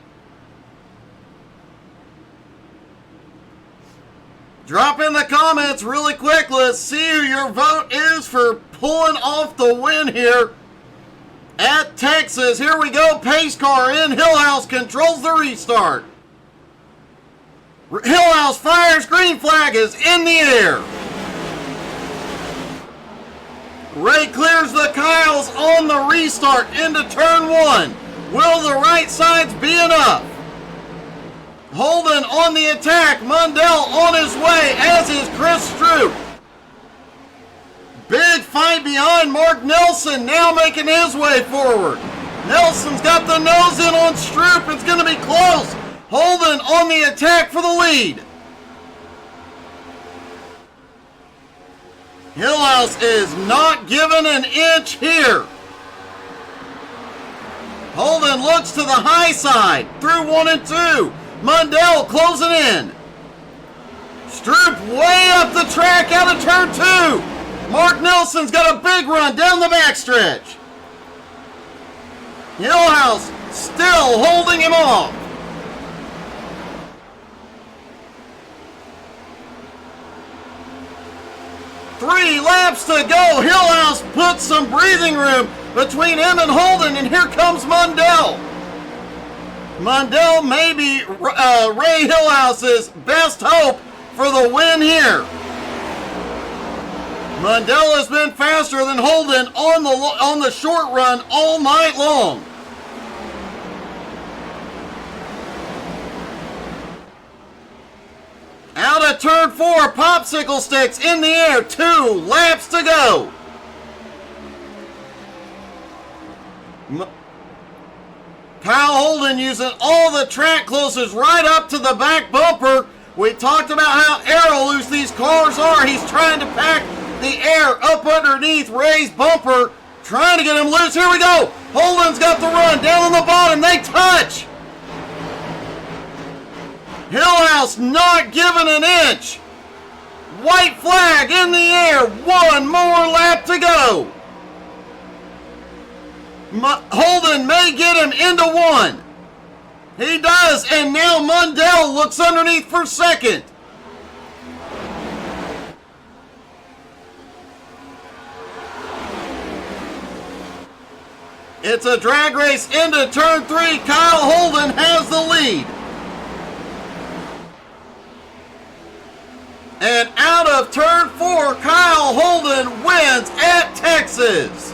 Drop in the comments really quick. Let's see who your vote is for pulling off the win here at Texas. Here we go. Pace car in. Hillhouse controls the restart. Hillhouse fires. Green flag is in the air. Ray clears the Kyles on the restart into turn 1. Will the right sides be enough? Holden on the attack. Mundell on his way, as is Chris Stroop. Big fight behind Mark Nelson, now making his way forward. Nelson's got the nose in on Stroop. It's going to be close. Holden on the attack for the lead. Hillhouse is not given an inch here. Holden looks to the high side through 1 and 2. Mundell closing in. Stroop way up the track out of turn 2. Mark Nelson's got a big run down the backstretch. Hillhouse still holding him off. 3 laps to go. Hillhouse puts some breathing room between him and Holden, and here comes Mundell. Mundell may be Ray Hillhouse's best hope for the win here. Mundell has been faster than Holden on the short run all night long. Out of turn 4, popsicle sticks in the air. 2 laps to go. Kyle Holden using all the track closest right up to the back bumper. We talked about how aero loose these cars are. He's trying to pack the air up underneath Ray's bumper, trying to get him loose. Here we go. Holden's got the run. Down on the bottom, they touch. Hillhouse not giving an inch. White flag in the air. 1 more lap to go. Holden may get him into 1. He does, and now Mundell looks underneath for second. It's a drag race into turn 3. Kyle Holden has the lead. And out of turn 4, Kyle Holden wins at Texas.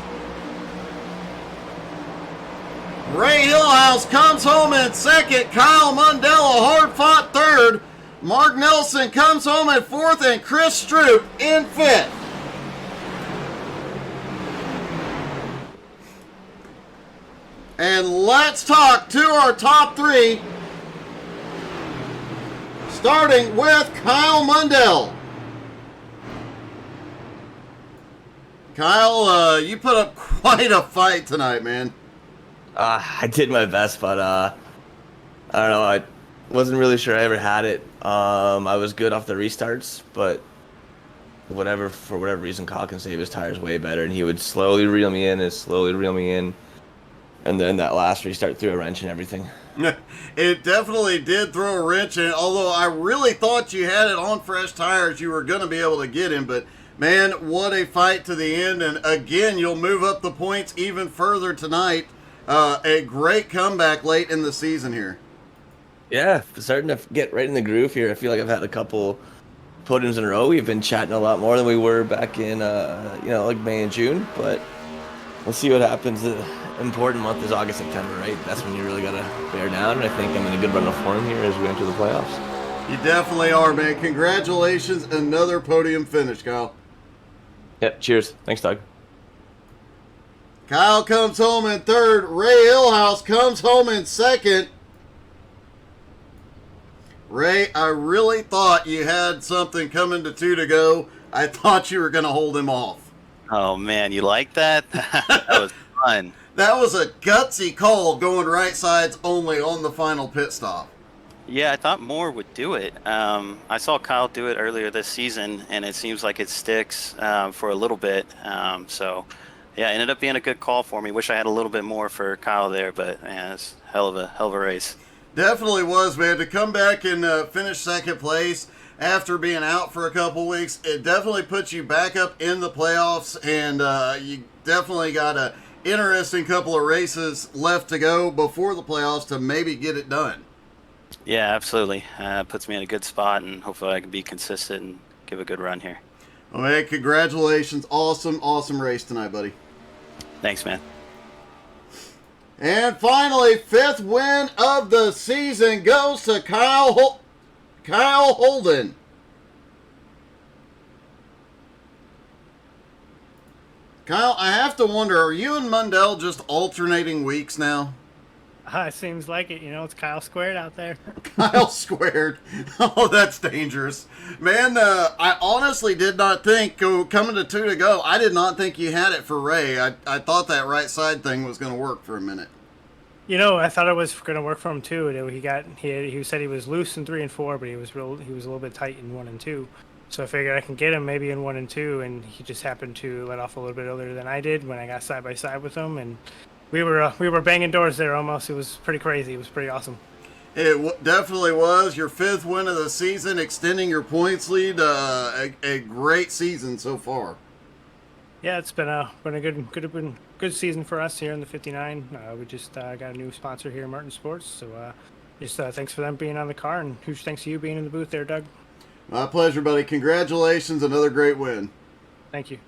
Ray Hillhouse comes home in second. Kyle Mundell a hard-fought third. Mark Nelson comes home in fourth, and Chris Stroop in fifth. And let's talk to our top 3. Starting with Kyle Mundell. Kyle, you put up quite a fight tonight, man. I did my best, but I don't know. I wasn't really sure I ever had it. I was good off the restarts, but for whatever reason, Kyle can save his tires way better, and he would slowly reel me in, and then that last restart threw a wrench and everything. It definitely did throw a wrench in, although I really thought you had it on fresh tires. You were going to be able to get him, but man, what a fight to the end. And again, you'll move up the points even further tonight. A great comeback late in the season here. Yeah, starting to get right in the groove here. I feel like I've had a couple podiums in a row. We've been chatting a lot more than we were back in, like May and June, but we'll see what happens. The important month is August, September, right? That's when you really got to bear down, and I think I'm in a good run of form here as we enter the playoffs. You definitely are, man. Congratulations. Another podium finish, Kyle. Yep, cheers. Thanks, Doug. Kyle comes home in third. Ray Hillhouse comes home in second. Ray, I really thought you had something coming to 2 to go. I thought you were going to hold him off. Oh, man, you like that? That was fun. That was a gutsy call going right sides only on the final pit stop. Yeah, I thought more would do it. I saw Kyle do it earlier this season, and it seems like it sticks for a little bit. So, yeah, it ended up being a good call for me. Wish I had a little bit more for Kyle there, but man, it's hell of a race. Definitely was, man. To come back and finish second place after being out for a couple weeks, it definitely puts you back up in the playoffs, and you definitely got a interesting couple of races left to go before the playoffs to maybe get it done. Yeah, absolutely. Puts me in a good spot, and hopefully I can be consistent and give a good run here. Well, man, congratulations. Awesome race tonight, buddy. Thanks, man. And finally, 5th win of the season goes to Kyle Holden. Kyle, I have to wonder, are you and Mundell just alternating weeks now? It seems like it. It's Kyle squared out there. Kyle squared. Oh, that's dangerous. Man, I honestly did not think, coming to 2 to go, I did not think you had it for Ray. I thought that right side thing was going to work for a minute. I thought it was going to work for him too. He said he was loose in 3 and 4, but he was a little bit tight in 1 and 2. So I figured I can get him maybe in 1 and 2, and he just happened to let off a little bit earlier than I did when I got side by side with him, and we were banging doors there almost. It was pretty crazy. It was pretty awesome. It definitely was your 5th win of the season, extending your points lead. A great season so far. Yeah, it's been a good season for us here in the 59. We just got a new sponsor here, Martin Sports. So just thanks for them being on the car, and huge thanks to you being in the booth there, Doug. My pleasure, buddy. Congratulations, another great win. Thank you.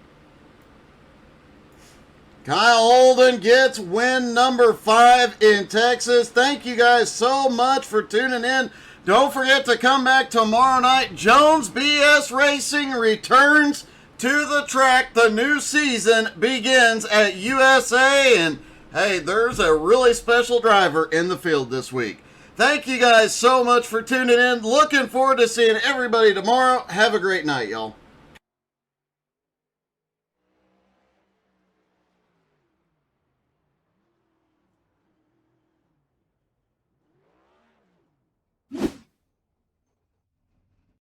Kyle Holden gets win number 5 in Texas. Thank you guys so much for tuning in. Don't forget to come back tomorrow night. Jones BS Racing returns to the track. The new season begins at USA, and hey, there's a really special driver in the field this week. Thank you guys so much for tuning in. Looking forward to seeing everybody tomorrow. Have a great night, y'all.